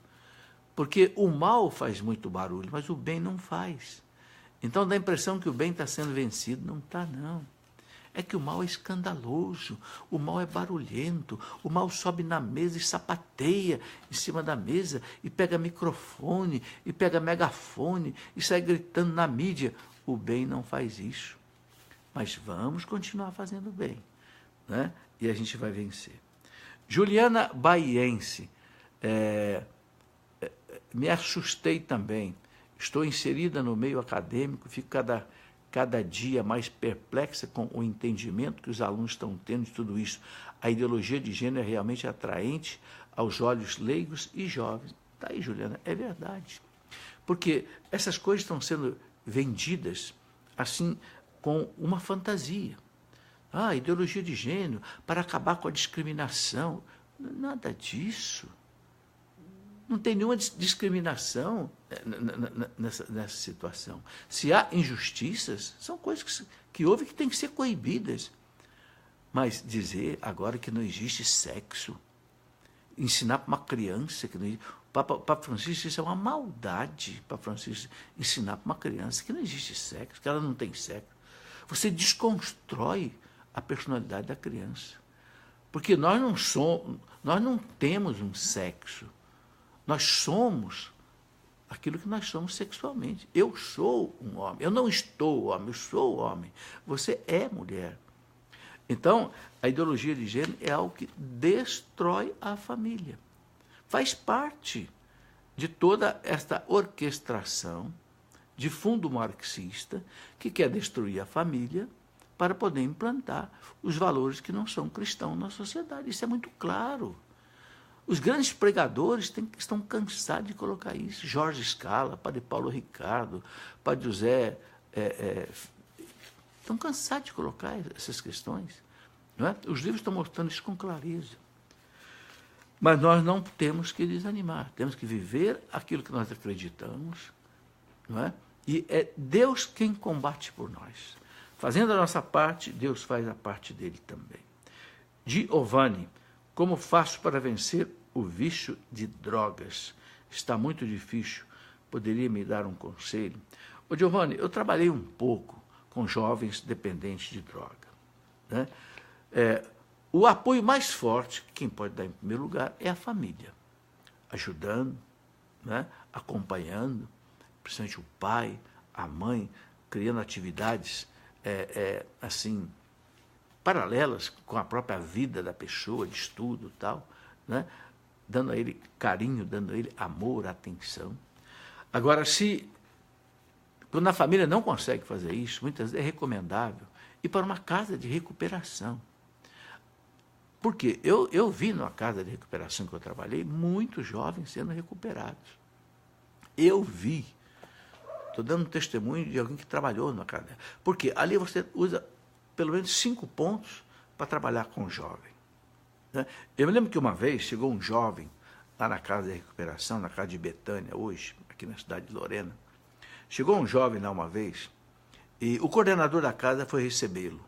porque o mal faz muito barulho, mas o bem não faz. Então dá a impressão que o bem está sendo vencido. Não está, não. É que o mal é escandaloso, o mal é barulhento, o mal sobe na mesa e sapateia em cima da mesa, e pega microfone, e pega megafone, e sai gritando na mídia. O bem não faz isso. Mas vamos continuar fazendo bem, né? E a gente vai vencer. Juliana Baiense, me assustei também. Estou inserida no meio acadêmico, fico cada dia mais perplexa com o entendimento que os alunos estão tendo de tudo isso. A ideologia de gênero é realmente atraente aos olhos leigos e jovens. Está aí, Juliana, é verdade. Porque essas coisas estão sendo vendidas assim, com uma fantasia. Ideologia de gênero, para acabar com a discriminação. Nada disso. Não tem nenhuma discriminação nessa situação. Se há injustiças, são coisas que houve que têm que ser coibidas. Mas dizer agora que não existe sexo, ensinar para uma criança que não existe. Para Francisco, isso é uma maldade. Para Francisco, ensinar para uma criança que não existe sexo, que ela não tem sexo. Você desconstrói a personalidade da criança. Porque nós não temos um sexo. Nós somos aquilo que nós somos sexualmente. Eu sou um homem. Eu não estou homem, eu sou homem. Você é mulher. Então, a ideologia de gênero é algo que destrói a família. Faz parte de toda esta orquestração de fundo marxista que quer destruir a família para poder implantar os valores que não são cristãos na sociedade. Isso é muito claro. Os grandes pregadores estão cansados de colocar isso. Jorge Scala, Padre Paulo Ricardo, Padre José, estão cansados de colocar essas questões. Não é? Os livros estão mostrando isso com clareza. Mas nós não temos que desanimar, temos que viver aquilo que nós acreditamos, não é? E é Deus quem combate por nós. Fazendo a nossa parte, Deus faz a parte dele também. Giovanni, como faço para vencer o vício de drogas? Está muito difícil. Poderia me dar um conselho? Ô Giovanni, eu trabalhei um pouco com jovens dependentes de droga, né? O apoio mais forte, que quem pode dar em primeiro lugar, é a família. Ajudando, né? Acompanhando, principalmente o pai, a mãe, criando atividades assim, paralelas com a própria vida da pessoa, de estudo e tal, né? Dando a ele carinho, dando a ele amor, atenção. Agora, quando a família não consegue fazer isso, muitas vezes é recomendável ir para uma casa de recuperação. Porque eu vi numa casa de recuperação que eu trabalhei, muitos jovens sendo recuperados. Eu vi. Estou dando um testemunho de alguém que trabalhou na casa dela. Porque ali você usa pelo menos 5 pontos para trabalhar com o jovem. Eu me lembro que uma vez chegou um jovem lá na casa de recuperação, na casa de Betânia, hoje, aqui na cidade de Lorena. Chegou um jovem lá uma vez e o coordenador da casa foi recebê-lo.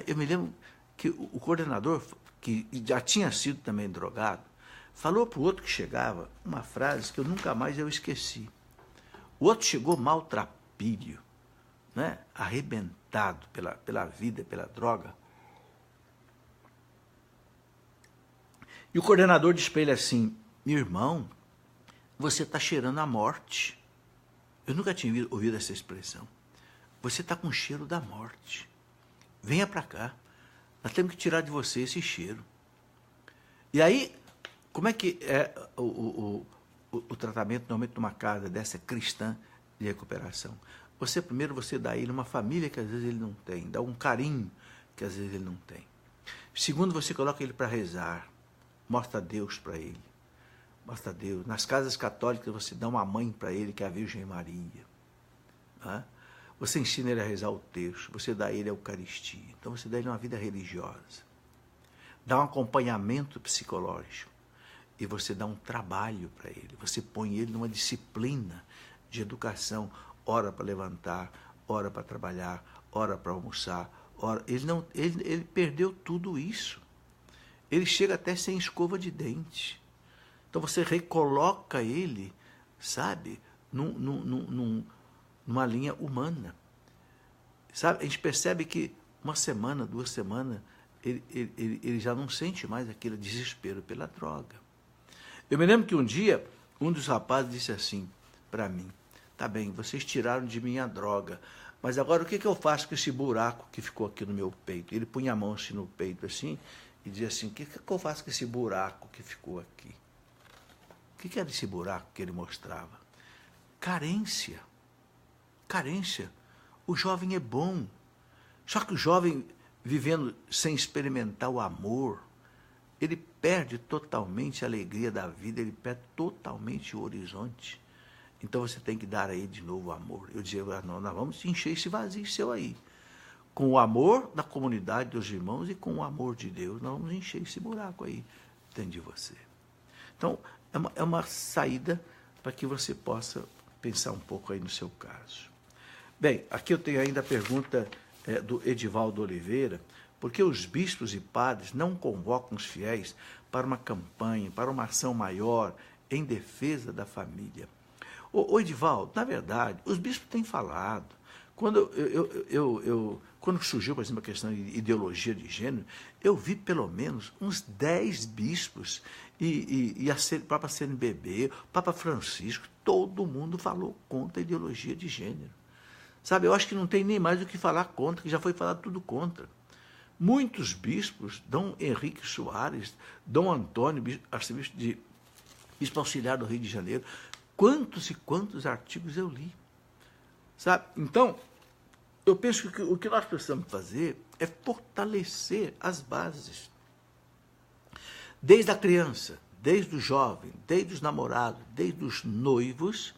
Eu me lembro que o coordenador, que já tinha sido também drogado, falou para o outro que chegava uma frase que eu nunca mais eu esqueci. O outro chegou maltrapilho, né? Arrebentado pela vida, pela droga. E o coordenador disse para ele assim: meu irmão, você está cheirando a morte. Eu nunca tinha ouvido essa expressão. Você está com cheiro da morte. Venha para cá. Nós temos que tirar de você esse cheiro. E aí, como é que é o tratamento normalmente numa casa dessa cristã de recuperação? Primeiro você dá a ele uma família que às vezes ele não tem, dá um carinho que às vezes ele não tem. Segundo, você coloca ele para rezar, mostra Deus para ele, mostra Deus. Nas casas católicas você dá uma mãe para ele, que é a Virgem Maria. Né? Você ensina ele a rezar o texto, você dá a ele a Eucaristia. Então você dá a ele uma vida religiosa, dá um acompanhamento psicológico. E você dá um trabalho para ele, você põe ele numa disciplina de educação, hora para levantar, hora para trabalhar, hora para almoçar, hora... Ele perdeu tudo isso. Ele chega até sem escova de dente. Então você recoloca ele, sabe, numa linha humana. Sabe, a gente percebe que uma semana, 2 semanas, ele já não sente mais aquele desespero pela droga. Eu me lembro que um dia, um dos rapazes disse assim para mim: tá bem, vocês tiraram de mim a droga, mas agora o que eu faço com esse buraco que ficou aqui no meu peito? Ele punha a mão assim no peito assim e dizia assim: o que eu faço com esse buraco que ficou aqui? O que era esse buraco que ele mostrava? Carência. Carência. O jovem é bom. Só que o jovem, vivendo sem experimentar o amor, ele perde totalmente a alegria da vida, ele perde totalmente o horizonte. Então você tem que dar a ele de novo o amor. Eu dizia: não, nós vamos encher esse vazio seu aí. Com o amor da comunidade, dos irmãos, e com o amor de Deus, nós vamos encher esse buraco aí dentro de você. Então, é uma saída para que você possa pensar um pouco aí no seu caso. Bem, aqui eu tenho ainda a pergunta do Edivaldo Oliveira: por que os bispos e padres não convocam os fiéis para uma campanha, para uma ação maior em defesa da família? Ô Edivaldo, na verdade, os bispos têm falado. Quando quando surgiu, por exemplo, a questão de ideologia de gênero, eu vi pelo menos uns 10 bispos e a própria CNBB, o Papa Francisco, todo mundo falou contra a ideologia de gênero. Sabe, eu acho que não tem nem mais o que falar contra, que já foi falado tudo contra. Muitos bispos, Dom Henrique Soares, Dom Antônio, bispo auxiliar do Rio de Janeiro, quantos e quantos artigos eu li. Sabe? Então, eu penso que o que nós precisamos fazer é fortalecer as bases. Desde a criança, desde o jovem, desde os namorados, desde os noivos,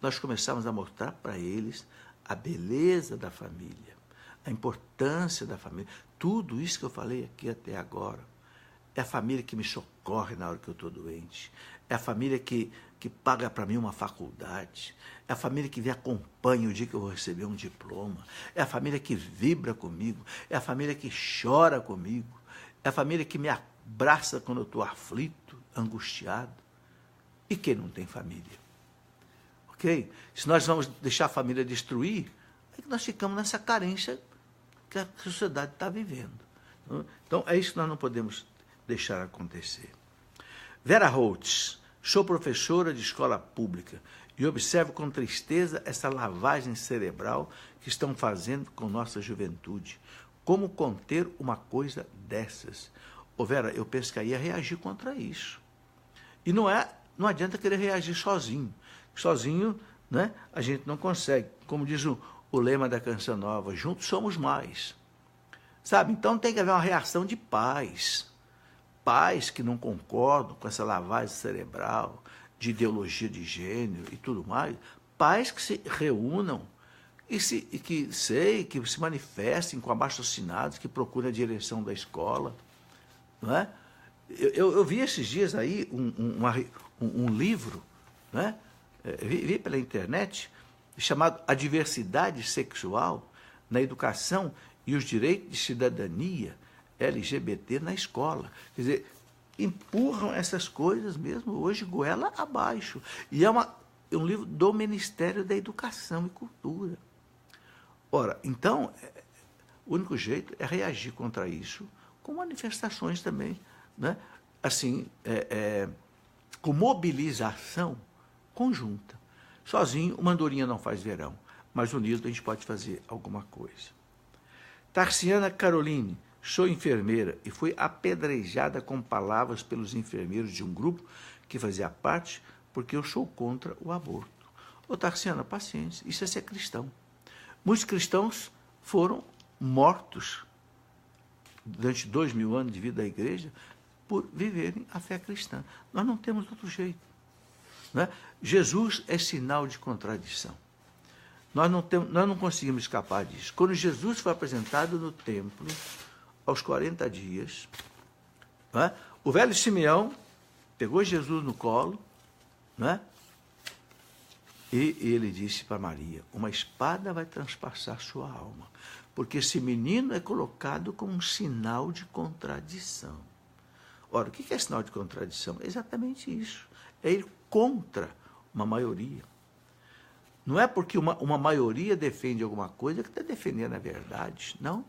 nós começamos a mostrar para eles a beleza da família, a importância da família. Tudo isso que eu falei aqui até agora. É a família que me socorre na hora que eu estou doente. É a família que paga para mim uma faculdade. É a família que me acompanha o dia que eu vou receber um diploma. É a família que vibra comigo. É a família que chora comigo. É a família que me abraça quando eu estou aflito, angustiado. E quem não tem família? Ok? Se nós vamos deixar a família destruir, é que nós ficamos nessa carência que a sociedade está vivendo. Então, é isso que nós não podemos deixar acontecer. Vera Holtz: sou professora de escola pública e observo com tristeza essa lavagem cerebral que estão fazendo com nossa juventude. Como conter uma coisa dessas? Vera, eu penso que aí é reagir contra isso. E não adianta querer reagir sozinho. Sozinho, né, a gente não consegue. Como diz o lema da Canção Nova: juntos somos mais. Sabe? Então tem que haver uma reação de pais. Pais que não concordam com essa lavagem cerebral, de ideologia de gênero e tudo mais, pais que se reúnam que se manifestem com abaixo-assinados, que procurem a direção da escola. Não é? Eu vi esses dias aí um livro, né? Vi pela internet, chamado A Diversidade Sexual na Educação e os Direitos de Cidadania LGBT na Escola. Quer dizer, empurram essas coisas mesmo hoje goela abaixo. E é um livro do Ministério da Educação e Cultura. Ora, então, o único jeito é reagir contra isso com manifestações também, né? Assim, com mobilização conjunta. Sozinho, uma andorinha não faz verão, mas unido a gente pode fazer alguma coisa. Tarciana Caroline, sou enfermeira e fui apedrejada com palavras pelos enfermeiros de um grupo que fazia parte porque eu sou contra o aborto. Ô Tarciana, paciência, isso é ser cristão. Muitos cristãos foram mortos durante 2000 anos de vida da igreja por viverem a fé cristã. Nós não temos outro jeito. Né? Jesus é sinal de contradição. Nós não conseguimos escapar disso. Quando Jesus foi apresentado no templo, aos 40 dias, né, o velho Simeão pegou Jesus no colo, né, e ele disse para Maria, uma espada vai transpassar sua alma, porque esse menino é colocado como um sinal de contradição. Ora, o que é sinal de contradição? É exatamente isso. É ir contra uma maioria. Não é porque uma maioria defende alguma coisa que está defendendo a verdade. Não.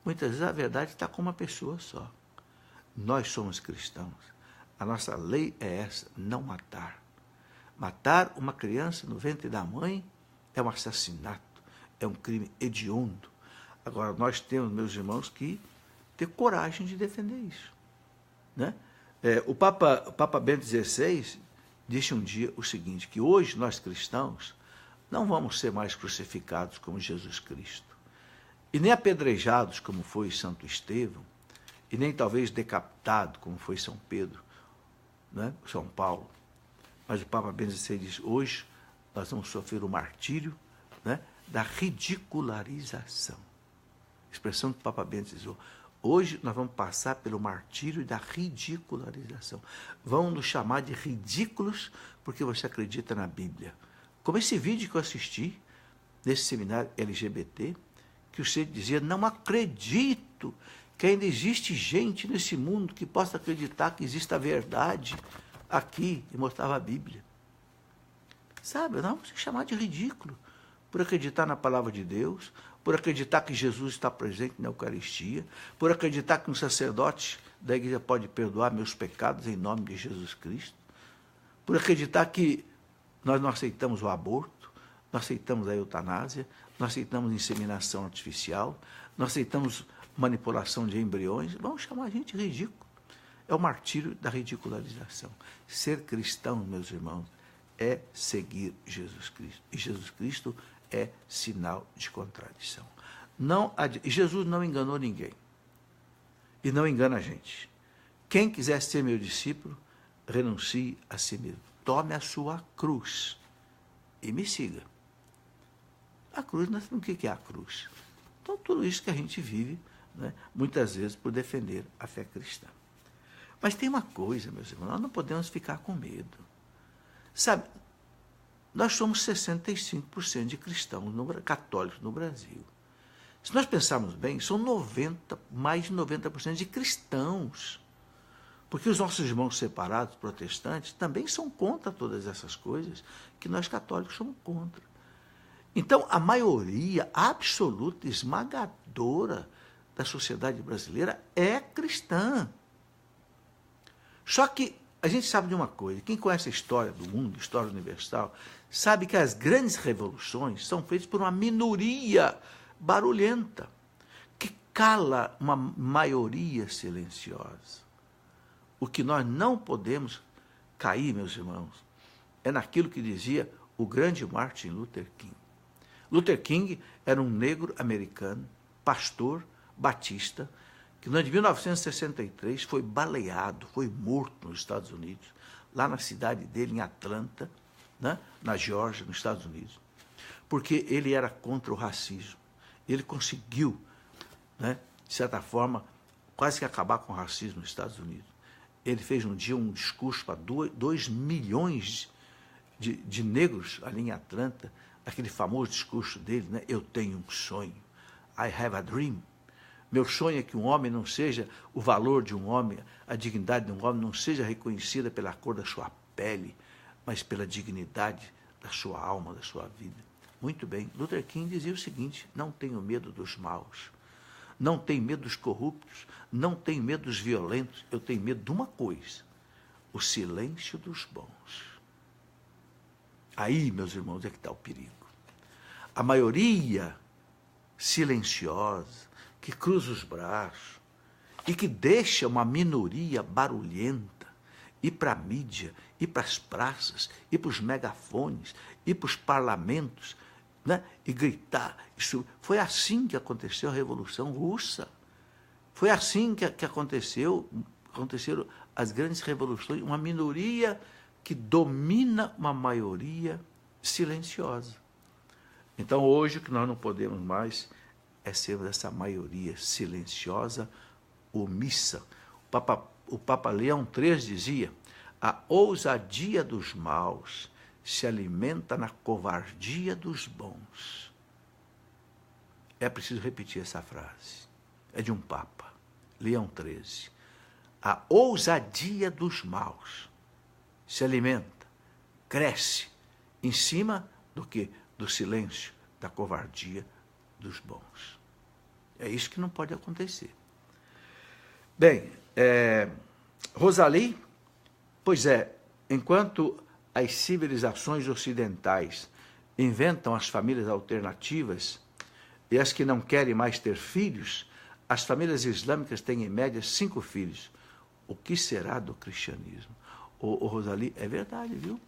Muitas vezes a verdade está com uma pessoa só. Nós somos cristãos. A nossa lei é essa, não matar. Matar uma criança no ventre da mãe é um assassinato, é um crime hediondo. Agora, nós temos, meus irmãos, que ter coragem de defender isso. Né? O Papa Bento XVI disse um dia o seguinte, que hoje nós cristãos não vamos ser mais crucificados como Jesus Cristo, e nem apedrejados como foi Santo Estevão, e nem talvez decapitado como foi São Pedro, né? São Paulo. Mas o Papa Bento XVI diz, hoje nós vamos sofrer o martírio, né, da ridicularização. Expressão que o Papa Bento XVI usou. Hoje nós vamos passar pelo martírio da ridicularização. Vão nos chamar de ridículos porque você acredita na Bíblia. Como esse vídeo que eu assisti, nesse seminário LGBT, que o Senhor dizia, não acredito que ainda existe gente nesse mundo que possa acreditar que existe a verdade aqui, e mostrava a Bíblia. Sabe, nós vamos ser chamados de ridículo por acreditar na palavra de Deus, por acreditar que Jesus está presente na Eucaristia, por acreditar que um sacerdote da igreja pode perdoar meus pecados em nome de Jesus Cristo, por acreditar que nós não aceitamos o aborto, nós aceitamos a eutanásia, nós aceitamos inseminação artificial, nós aceitamos manipulação de embriões, vamos chamar a gente de ridículo. É o martírio da ridicularização. Ser cristão, meus irmãos, é seguir Jesus Cristo. E Jesus Cristo é sinal de contradição. E Jesus não enganou ninguém. E não engana a gente. Quem quiser ser meu discípulo, renuncie a si mesmo. Tome a sua cruz e me siga. A cruz, o que é a cruz? Então, tudo isso que a gente vive, né, muitas vezes por defender a fé cristã. Mas tem uma coisa, meus irmãos, nós não podemos ficar com medo. Sabe, nós somos 65% de cristãos católicos no Brasil. Se nós pensarmos bem, são mais de 90% de cristãos. Porque os nossos irmãos separados, protestantes, também são contra todas essas coisas que nós católicos somos contra. Então, a maioria absoluta, esmagadora da sociedade brasileira é cristã. Só que a gente sabe de uma coisa, quem conhece a história do mundo, história universal, sabe que as grandes revoluções são feitas por uma minoria barulhenta, que cala uma maioria silenciosa. O que nós não podemos cair, meus irmãos, é naquilo que dizia o grande Martin Luther King. Luther King era um negro americano, pastor, batista, que no ano de 1963 foi baleado, foi morto nos Estados Unidos, lá na cidade dele, em Atlanta, né, na Geórgia, nos Estados Unidos, porque ele era contra o racismo. Ele conseguiu, né, de certa forma, quase que acabar com o racismo nos Estados Unidos. Ele fez um dia um discurso para 2 milhões de negros ali em Atlanta, aquele famoso discurso dele, né? Eu tenho um sonho. I have a dream. Meu sonho é que um homem não seja o valor de um homem, a dignidade de um homem não seja reconhecida pela cor da sua pele, mas pela dignidade da sua alma, da sua vida. Muito bem, Luther King dizia o seguinte: não tenho medo dos maus, não tenho medo dos corruptos, não tenho medo dos violentos, eu tenho medo de uma coisa: o silêncio dos bons. Aí, meus irmãos, é que está o perigo. A maioria silenciosa, que cruza os braços e que deixa uma minoria barulhenta ir para a mídia, ir para as praças, ir para os megafones, ir para os parlamentos, né, e gritar. Isso, foi assim que aconteceu a Revolução Russa. Foi assim que aconteceram as grandes revoluções, uma minoria que domina uma maioria silenciosa. Então, hoje, o que nós não podemos mais é sermos essa maioria silenciosa, omissa. O Papa Leão XIII dizia: a ousadia dos maus se alimenta na covardia dos bons. É preciso repetir essa frase. É de um Papa, Leão XIII. A ousadia dos maus se alimenta, cresce em cima do quê? Do silêncio, da covardia dos bons. É isso que não pode acontecer. Bem, Rosalie, pois é, enquanto as civilizações ocidentais inventam as famílias alternativas e as que não querem mais ter filhos, as famílias islâmicas têm em média 5 filhos. O que será do cristianismo? Rosalie, é verdade, viu?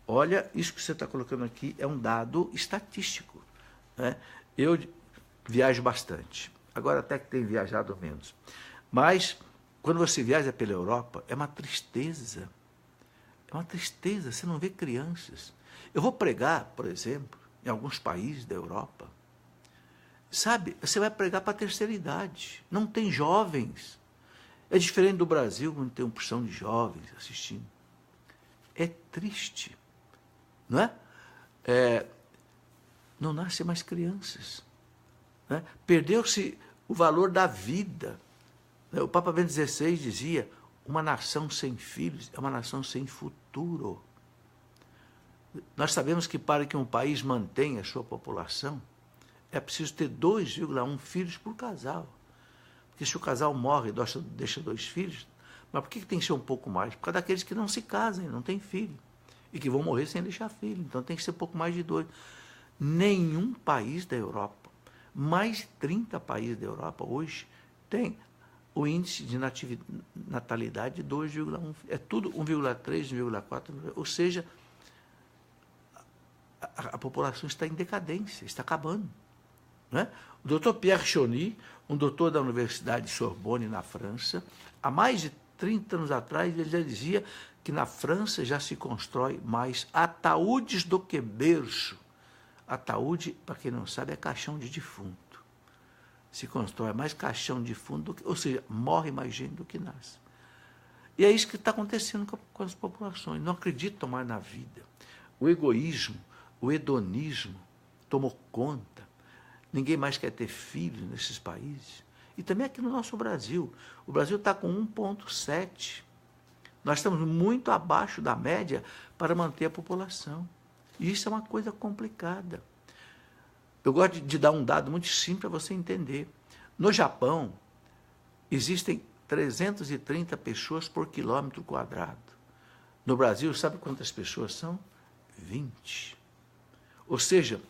Olha, isso que você está colocando aqui é um dado estatístico, né? Eu viajo bastante, agora até que tenho viajado menos, mas quando você viaja pela Europa, é uma tristeza, você não vê crianças. Eu vou pregar, por exemplo, em alguns países da Europa, sabe, você vai pregar para a terceira idade, não tem jovens. É diferente do Brasil, onde tem uma porção de jovens assistindo. É triste, não é? Não nascem mais crianças, né? Perdeu-se o valor da vida. O Papa Bento XVI dizia: uma nação sem filhos é uma nação sem futuro. Nós sabemos que para que um país mantenha a sua população, é preciso ter 2,1 filhos por casal. Porque se o casal morre e deixa 2 filhos, mas por que tem que ser um pouco mais? Por causa daqueles que não se casam, não têm filho, e que vão morrer sem deixar filho. Então tem que ser um pouco mais de 2. Nenhum país da Europa, mais de 30 países da Europa hoje, tem o índice de natalidade de 2,1. É tudo 1,3, 1,4, ou seja, a população está em decadência, está acabando, né? O doutor Pierre Chauny, um doutor da Universidade de Sorbonne, na França, há mais de 30 anos atrás, ele já dizia que na França já se constrói mais ataúdes do que berço. Ataúde, para quem não sabe, é caixão de defunto. Se constrói mais caixão de defunto, ou seja, morre mais gente do que nasce. E é isso que está acontecendo com as populações. Não acreditam mais na vida. O egoísmo, o hedonismo tomou conta. Ninguém mais quer ter filhos nesses países. E também aqui no nosso Brasil. O Brasil está com 1,7. Nós estamos muito abaixo da média para manter a população. E isso é uma coisa complicada. Eu gosto de dar um dado muito simples para você entender. No Japão, existem 330 pessoas por quilômetro quadrado. No Brasil, sabe quantas pessoas são? 20. Ou seja,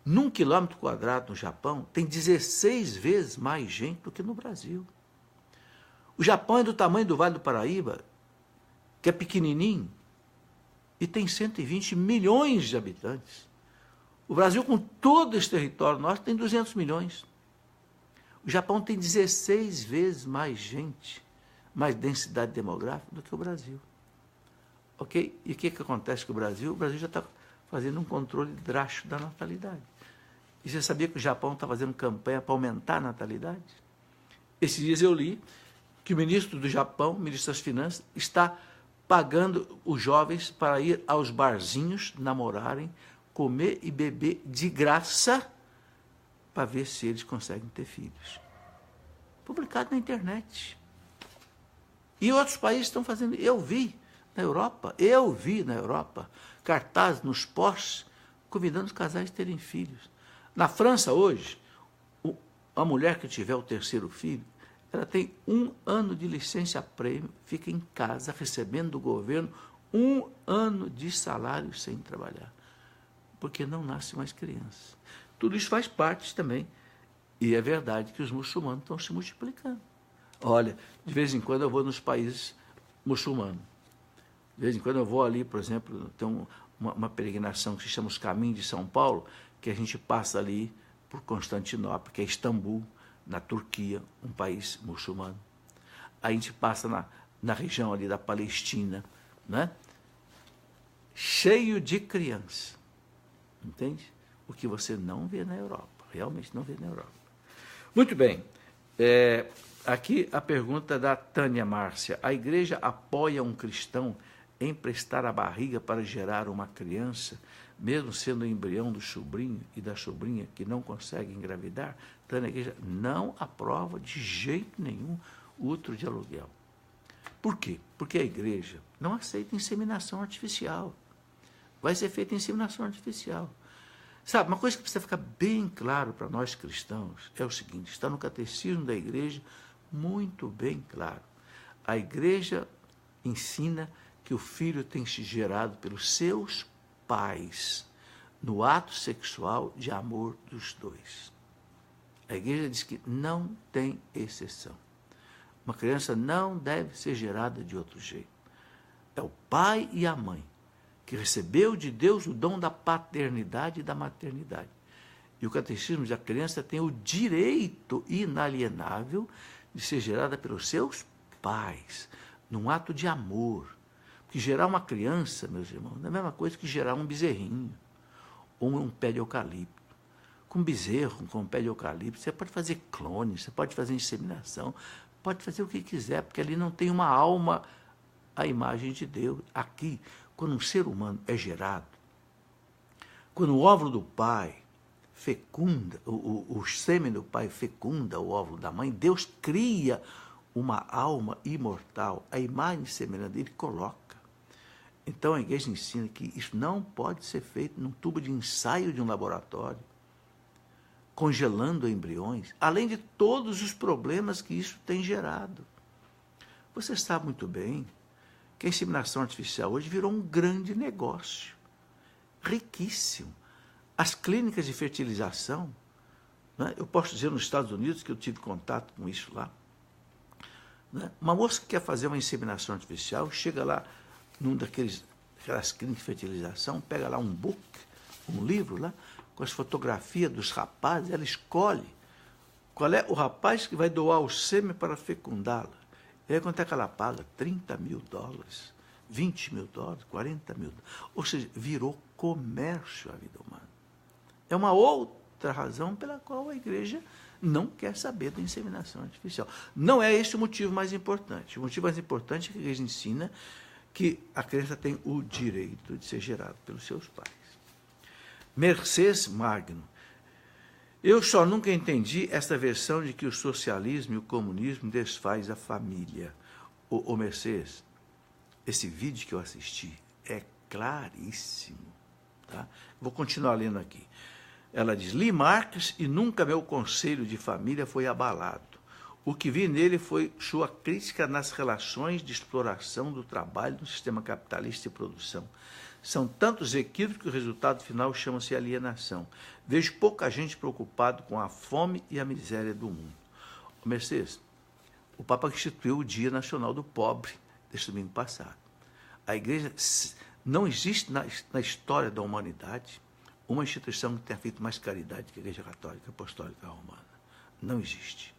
num quilômetro quadrado no Japão, tem 16 vezes mais gente do que no Brasil. O Japão é do tamanho do Vale do Paraíba, que é pequenininho, e tem 120 milhões de habitantes. O Brasil, com todo esse território nosso, tem 200 milhões. O Japão tem 16 vezes mais gente, mais densidade demográfica do que o Brasil. ok? E o que acontece com o Brasil? O Brasil já está fazendo um controle drástico da natalidade. E você sabia que o Japão está fazendo campanha para aumentar a natalidade? Esses dias eu li que o ministro do Japão, o ministro das Finanças, está pagando os jovens para ir aos barzinhos, namorarem, comer e beber de graça para ver se eles conseguem ter filhos. Publicado na internet. E outros países estão fazendo. Eu vi na Europa, cartazes nos postes convidando os casais a terem filhos. Na França, hoje, a mulher que tiver o terceiro filho, ela tem 1 ano de licença-prêmio, fica em casa recebendo do governo 1 ano de salário sem trabalhar, porque não nasce mais criança. Tudo isso faz parte também. E é verdade que os muçulmanos estão se multiplicando. Olha, de vez em quando eu vou nos países muçulmanos. De vez em quando eu vou ali, por exemplo, tem uma peregrinação que se chama os Caminhos de São Paulo, que a gente passa ali por Constantinopla, que é Istambul, na Turquia, um país muçulmano. A gente passa na região ali da Palestina, né? Cheio de criança. Entende? O que você não vê na Europa. Realmente não vê na Europa. Muito bem. Aqui a pergunta da Tânia Márcia. A igreja apoia um cristão em emprestar a barriga para gerar uma criança, mesmo sendo o embrião do sobrinho e da sobrinha que não consegue engravidar? Tânia, a igreja não aprova de jeito nenhum o útero de aluguel. Por quê? Porque a igreja não aceita inseminação artificial. Vai ser feita inseminação artificial. Sabe, uma coisa que precisa ficar bem claro para nós cristãos é o seguinte, está no catecismo da igreja muito bem claro. A igreja ensina que o filho tem se gerado pelos seus pais, no ato sexual de amor dos dois. A igreja diz que não tem exceção. Uma criança não deve ser gerada de outro jeito. É o pai e a mãe que recebeu de Deus o dom da paternidade e da maternidade. E o catecismo diz que a criança tem o direito inalienável de ser gerada pelos seus pais, num ato de amor. Porque gerar uma criança, meus irmãos, não é a mesma coisa que gerar um bezerrinho ou um pé de eucalipto. Com bezerro, com um pé de eucalipto, você pode fazer clone, você pode fazer inseminação, pode fazer o que quiser, porque ali não tem uma alma à imagem de Deus. Aqui, quando um ser humano é gerado, quando o óvulo do pai fecunda, o sêmen do pai fecunda o óvulo da mãe, Deus cria uma alma imortal, a imagem e semelhança dele coloca. Então a igreja ensina que isso não pode ser feito num tubo de ensaio de um laboratório, congelando embriões, além de todos os problemas que isso tem gerado. Você sabe muito bem que a inseminação artificial hoje virou um grande negócio, riquíssimo. As clínicas de fertilização, né, eu posso dizer nos Estados Unidos que eu tive contato com isso lá, né, uma moça que quer fazer uma inseminação artificial, chega lá num daquelas clínicas de fertilização, pega lá um book, um livro lá, com as fotografias dos rapazes, ela escolhe qual é o rapaz que vai doar o sêmen para fecundá-la. E aí quanto é que ela paga? $30 mil, $20 mil, $40 mil. Ou seja, virou comércio a vida humana. É uma outra razão pela qual a igreja não quer saber da inseminação artificial. Não é esse o motivo mais importante. O motivo mais importante é que a igreja ensina que a criança tem o direito de ser gerada pelos seus pais. Mercedes Magno. Eu só nunca entendi essa versão de que o socialismo e o comunismo desfaz a família. Ô Mercedes, esse vídeo que eu assisti é claríssimo. Tá? Vou continuar lendo aqui. Ela diz, li Marx e nunca meu conselho de família foi abalado. O que vi nele foi sua crítica nas relações de exploração do trabalho no sistema capitalista de produção. São tantos equívocos que o resultado final chama-se alienação. Vejo pouca gente preocupada com a fome e a miséria do mundo. Mercedes, o Papa instituiu o Dia Nacional do Pobre deste domingo passado. A igreja, não existe na história da humanidade uma instituição que tenha feito mais caridade que a Igreja Católica Apostólica Romana. Não existe.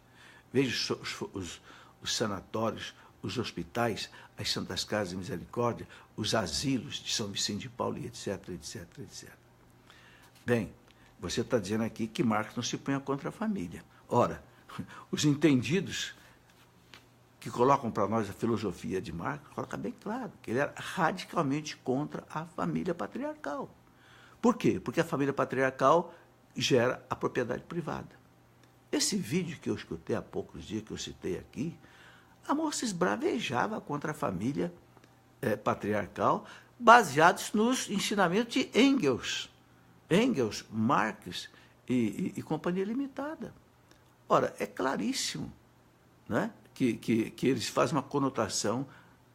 Veja os sanatórios, os hospitais, as Santas Casas de Misericórdia, os asilos de São Vicente de Paulo, e etc, etc, etc. Bem, você está dizendo aqui que Marx não se punha contra a família. Ora, os entendidos que colocam para nós a filosofia de Marx, coloca bem claro que ele era radicalmente contra a família patriarcal. Por quê? Porque a família patriarcal gera a propriedade privada. Esse vídeo que eu escutei há poucos dias, que eu citei aqui, a moça esbravejava contra a família patriarcal, baseados nos ensinamentos de Engels. Engels, Marx e Companhia Limitada. Ora, é claríssimo, né, que eles fazem uma conotação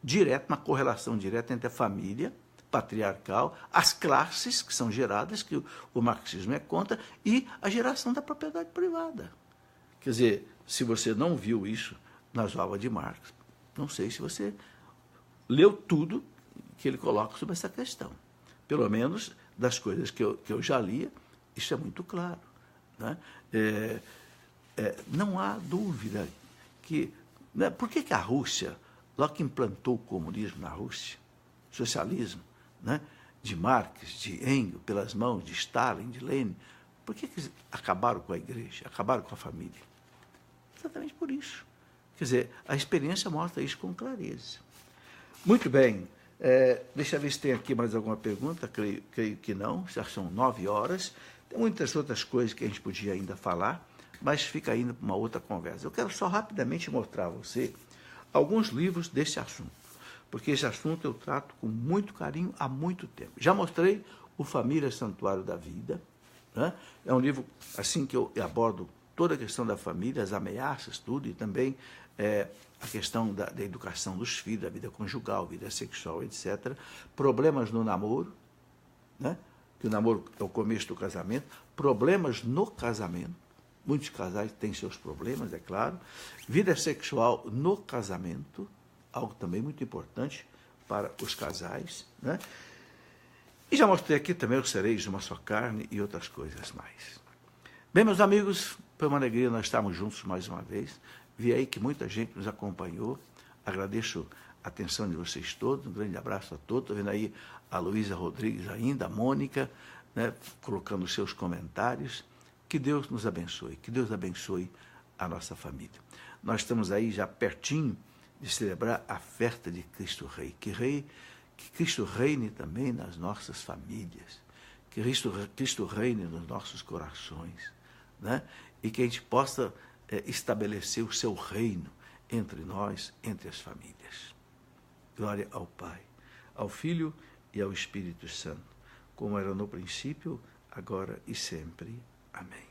direta, uma correlação direta entre a família patriarcal, as classes que são geradas, que o marxismo é contra, e a geração da propriedade privada. Quer dizer, se você não viu isso nas obras de Marx, não sei se você leu tudo que ele coloca sobre essa questão. Pelo menos das coisas que eu já lia, isso é muito claro, né? Não há dúvida que... Né, por que a Rússia, logo que implantou o comunismo na Rússia, socialismo, né, de Marx, de Engels, pelas mãos de Stalin, de Lenin, por que acabaram com a igreja, acabaram com a família? Exatamente por isso. Quer dizer, a experiência mostra isso com clareza. Muito bem. Deixa eu ver se tem aqui mais alguma pergunta. Creio que não. Já são 9 horas. Tem muitas outras coisas que a gente podia ainda falar, mas fica ainda para uma outra conversa. Eu quero só rapidamente mostrar a você alguns livros desse assunto, porque esse assunto eu trato com muito carinho há muito tempo. Já mostrei o Família Santuário da Vida, né? É um livro assim que eu abordo toda a questão da família, as ameaças, tudo, e também a questão da educação dos filhos, da vida conjugal, vida sexual, etc. Problemas no namoro, né? Que o namoro é o começo do casamento, problemas no casamento, muitos casais têm seus problemas, é claro, vida sexual no casamento, algo também muito importante para os casais, né? E já mostrei aqui também os cereis de uma só carne e outras coisas mais. Bem, meus amigos, foi uma alegria nós estarmos juntos mais uma vez. Vi aí que muita gente nos acompanhou. Agradeço a atenção de vocês todos. Um grande abraço a todos. Estou vendo aí a Luísa Rodrigues ainda, a Mônica, né, colocando seus comentários. Que Deus nos abençoe. Que Deus abençoe a nossa família. Nós estamos aí já pertinho de celebrar a festa de Cristo Rei. Que Cristo reine também nas nossas famílias. Que Cristo reine nos nossos corações, né? E que a gente possa estabelecer o seu reino entre nós, entre as famílias. Glória ao Pai, ao Filho e ao Espírito Santo, como era no princípio, agora e sempre. Amém.